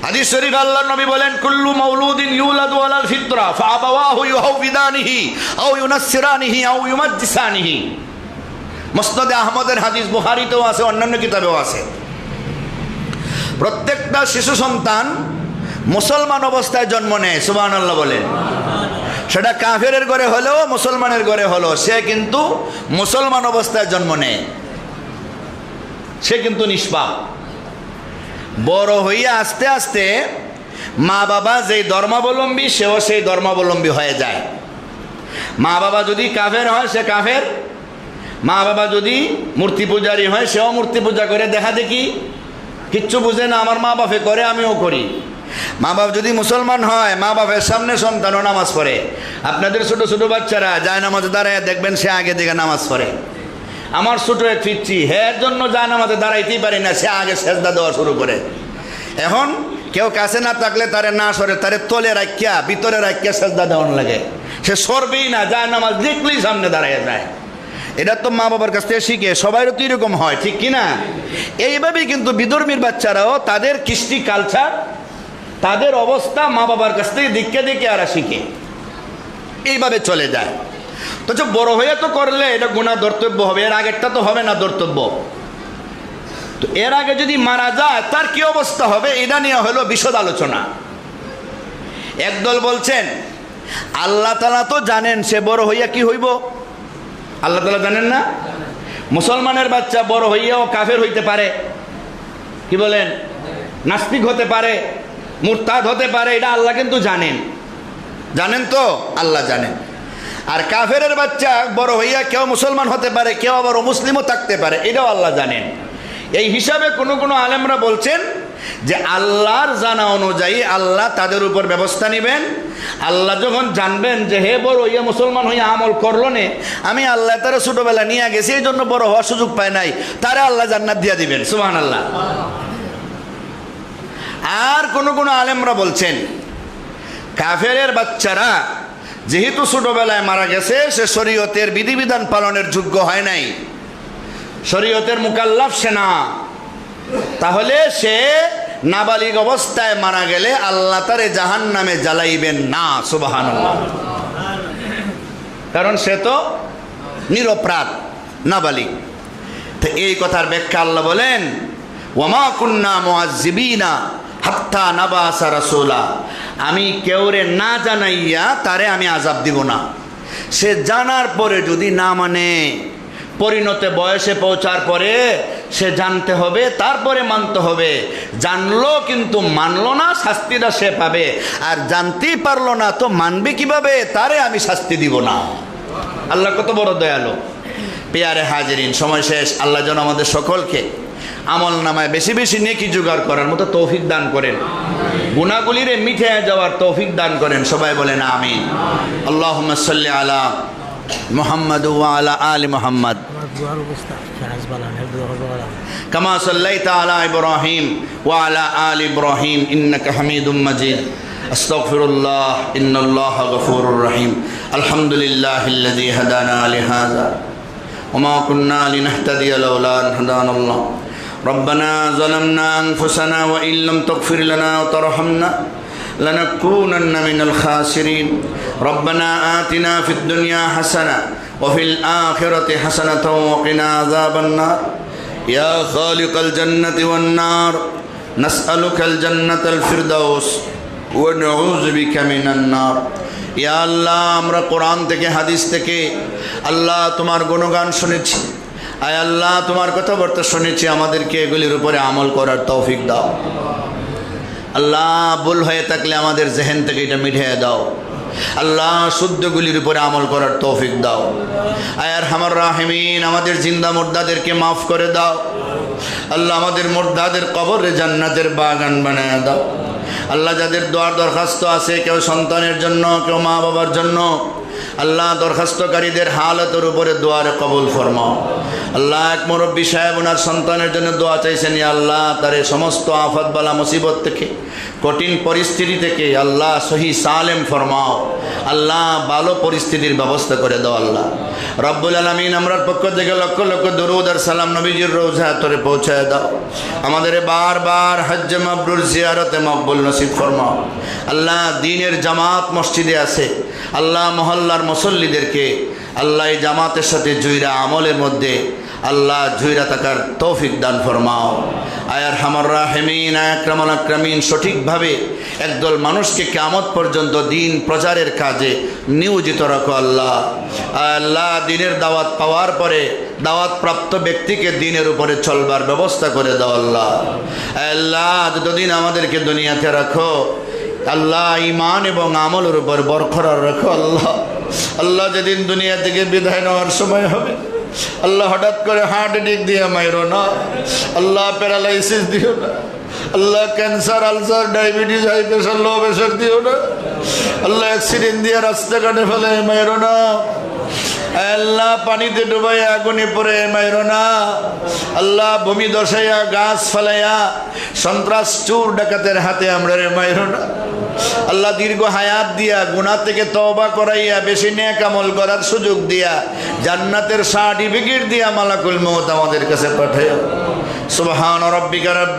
হাদিস শরীফ আল্লাহর নবী বলেন কুল্লু মাউলুদিন ইউলাদু আলাল ফিতরা ফাআবাওয়াহু ইউহাউবিদানিহি আও ইউনাসসিরানিহি আও ইউমাজ্জিসানিহি। মুসনাদে আহমদের হাদিস, বুখারীতেও আছে, অন্যান্য কিতাবেও আছে। প্রত্যেকটা শিশু সন্তান মুসলমান অবস্থায় জন্ম নেয়। সুবহানাল্লাহ বলেন। সেটা কাফেরের ঘরে হলেও মুসলমানের ঘরে হলো, সে কিন্তু মুসলমান অবস্থায় জন্ম নেয়, সে কিন্তু নিষ্পাপ। বড় হইয়া আস্তে আস্তে মা বাবা যেই ধর্মাবলম্বী, সেও সেই ধর্মাবলম্বী হয়ে যায়। মা বাবা যদি কাফের হয় সে কাফের, মা বাবা যদি মূর্তি পূজারী হয় সেও মূর্তি পূজা করে। দেখা দেখি কিচ্ছু বুঝে না, আমার মা বাপে করে আমিও করি। মা বাপ যদি মুসলমান হয়, মা বাপের সামনে সন্তানও নামাজ পড়ে। আপনাদের ছোট ছোট বাচ্চারা যায় নামাজে দাঁড়ায় দেখবেন সে আগে দিকে নামাজ পড়ে। আমার ছোট এক পিচ্ছি, এর জন্য যায় নামাজে দাঁড়াইতেই পারি না, সে আগে সেজদা দেওয়া শুরু করে। এখন কেউ কাছে না থাকলে তারে না সরে, তারে তলে রাখিয়া ভিতরে রাখিয়া সেজদা দেওয়ান লাগে। সে সরবেই না, যায় নামাজ দেখলেই সামনে দাঁড়িয়ে যায়। এটা তো মা বাবার কাছ থেকে শিখে, সবাইরও তো এরকম হয়, ঠিক কিনা? এইভাবেই কিন্তু বিধর্মীর বাচ্চারাও তাদের কৃষ্টি কালচার, তাদের অবস্থা মা বাবার কাছ থেকে দেখে দেখে আর শিখে, এইভাবে চলে যায়। তো বড় হয়ে তো করলে এটা গুনাহ ধর্তব্য হবে, এর আগেরটা তো হবে না ধর্তব্য। তো এর আগে যদি মারা যায় তার কি অবস্থা হবে, এটা নিয়ে হলো বিশদ আলোচনা। একদল বলছেন আল্লাহ তাআলা তো জানেন সে বড় হইয়া কি হইব। আল্লাহ তাআলা জানেন না? মুসলমানের বাচ্চা বড় হইয়াও কাফের হইতে পারে, কি বলেন, নাস্তিক হতে পারে, মুরতাদ হতে পারে, এটা আল্লাহ কিন্তু জানেন। জানেন তো? আল্লাহ জানেন। আর কাফেরের বাচ্চা বড় হইয়া কেউ মুসলমান হতে পারে, কেউ আবার অমুসলিমও থাকতে পারে, এটাও আল্লাহ জানেন। এই হিসাবে কোনো আলেমরা বলছেন যে আল্লাহর জানা অনুযায়ী আল্লাহ তাদের উপর ব্যবস্থা নেবেন। আল্লাহ যখন জানবেন যে হে বড় হইয়া মুসলমান হইয়া আমল করলো নে, আমি আল্লাহ তারা ছোটবেলা নিয়ে গেছি, এই জন্য বড় হওয়ার সুযোগ পায় নাই, তারা আল্লাহ জান্নাত দিয়া দিবেন। সুবহানাল্লাহ। আর কোনো আলেমরা বলছেন কাফেরের বাচ্চারা যেহেতু ছোটবেলায় মারা গেছে, সে শরীয়তের বিধিবিধান পালনের যোগ্য হয় নাই, শরীয়তের মুকাল্লাফ সে না, তাহলে সে নাবালিগ অবস্থায় মারা গেলে আল্লাহ তারে জাহান্নামে জ্বালাইবেন না। সুবহানাল্লাহ। কারণ সে তো নিরপরাধ, নাবালিগ। তো এই কথার ব্যাখ্যা আল্লাহ বলেন ওয়ামা কুন্না মুআজ্জিবিনা হাত্তা নাবাসা রাসূলা, আমি কেউরে না জানাইয়া তারে আমি আযাব দিব না। সে জানার পরে যদি না মানে, পরিণত বয়সে পৌঁছার পরে সে জানতে হবে, তারপরে মানতে হবে। জানলো কিন্তু মানলো না, শাস্তিটা সে পাবে। আর জানতেই পারলো না তো মানবে কিভাবে, তারে আমি শাস্তি দিব না। আল্লাহ কত বড় দয়ালু। পেয়ারে হাজিরিন, সময় শেষ। আল্লাহ যেন আমাদের সকলকে আমল নামায় বেশি বেশি নেকি জোগাড় করার মতো তৌফিক দান করেন, গুনাহগুলিরে মিটে যাওয়ার তৌফিক দান করেন। সবাই বলেন আমিন। আল্লাহুম্মা সাল্লি আলা মুহাম্মাদ ওয়া আলা আলি মুহাম্মাদ কামা সাল্লাইতা আলা ইব্রাহিম ওয়া আলা আলি ইব্রাহিম ইন্নাকা হামিদুম মাজিদ। আস্তাগফিরুল্লাহ ইন্নাল্লাহা গফুরুর রহিম। আলহামদুলিল্লাহিল্লাযী হাদানা লিহাযা ওয়া মা কুন্না লিনাহতাদিয়া লাওলা আন হাদানাল্লাহ। ربنا ظلمنا أنفسنا وإن لم تغفر لنا وترحمنا لنكونن من الخاسرين. ربنا آتنا في الدنيا حسنة وفي الآخرة حسنة وقنا عذاب النار. يا خالق الجنة والنار نسألك الجنة الفردوس ونعوذ بك من النار. يا الله আমরা কোরআন থেকে হাদিস থেকে আল্লাহ তোমার গুণগান শুনেছি, আয় আল্লাহ তোমার কথাবার্তা শুনেছি, আমাদেরকে এগুলির উপরে আমল করার তৌফিক দাও। আল্লাহ ভুল হয়ে থাকলে আমাদের জেহেন থেকে এটা মিটিয়ে দাও। আল্লাহ শুদ্ধগুলির উপরে আমল করার তৌফিক দাও। আয় আরহামার রাহিমিন, আমাদের জিন্দা মুর্দাদেরকে মাফ করে দাও। আল্লাহ আমাদের মুর্দাদের কবরে জান্নাতের বাগান বানায় দাও। আল্লাহ যাদের দোয়ার দরখাস্ত আছে, কেউ সন্তানের জন্য, কেউ মা বাবার জন্য, আল্লাহ দরখাস্তকারীদের হালতের উপরে দোয়ারে কবুল ফরমাও। আল্লাহ এক মুরব্বী সাহেব ওনার সন্তানের জন্য দোয়া চাইছেন, ইয়া আল্লাহ তারে সমস্ত আফত বালা মুসিবত থেকে, কঠিন পরিস্থিতি থেকে আল্লাহ সহি সালেম ফরমাও। আল্লাহ ভালো পরিস্থিতির ব্যবস্থা করে দাও। আল্লাহ রব্বুল আলামিন আমরার পক্ষ থেকে লক্ষ লক্ষ দরুদ আর সালাম নবীজির রওজা তোরে পৌঁছায় দাও। আমাদের বারবার হজ্জ মাবরুর জিয়ারতে মকবুল নসিব ফরমাও। আল্লাহ দ্বীনের জামাত মসজিদে আছে, আল্লাহ মহল্লার মুসল্লিদেরকে আল্লাহ এই জামাতের সাথে জুইরা আমলের মধ্যে আল্লাহ জুইরা থাকার তৌফিক দান ফরমাও। আয়ার হামার রাহিমিন আকরামুল আকরামিন, সঠিকভাবে একদল মানুষকে কিয়ামত পর্যন্ত দিন প্রচারের কাজে নিয়োজিত রাখো। আল্লাহ আল্লাহ দিনের দাওয়াত পাওয়ার পরে দাওয়াত প্রাপ্ত ব্যক্তিকে দিনের উপরে চলবার ব্যবস্থা করে দাও। আল্লাহ আল্লাহ যতদিন আমাদেরকে দুনিয়াতে রাখো, আল্লাহ ঈমান এবং আমলের উপর বরকরার রাখো। আল্লাহ আল্লাহ যেদিন দুনিয়া থেকে বিদায় নেওয়ার সময় হবে, আল্লাহ হঠাৎ করে হার্ট অ্যাটাক দিয়ে মাইরো না, আল্লাহ প্যারালাইসিস দিও না, আল্লাহ cancer, ulcer, diabetes, high pressure, low pressure দিও না, আল্লাহ অ্যাক্সিডেন্ট দিয়ে রাস্তাঘাটে ফেলে মাইরো না। আল্লাহ পানিতে ডুবাইয়া আগুনে পড়ে মাইরো না আল্লাহ, ভূমি দশাইয়া গাছ ফালাইয়া সন্ত্রাস চোর ডাকাতের হাতে আমরা রে মাইরো না আল্লাহ, দীর্ঘ হায়াত দিয়া গুনাহ থেকে তওবা করাইয়া বেশি নেক আমল করার সুযোগ দিয়া জান্নাতের সার্টিফিকেট দিয়া মালাকুল মউত আমাদের কাছে পাঠাইও। সুবহান রাব্বিকা রাব্বিল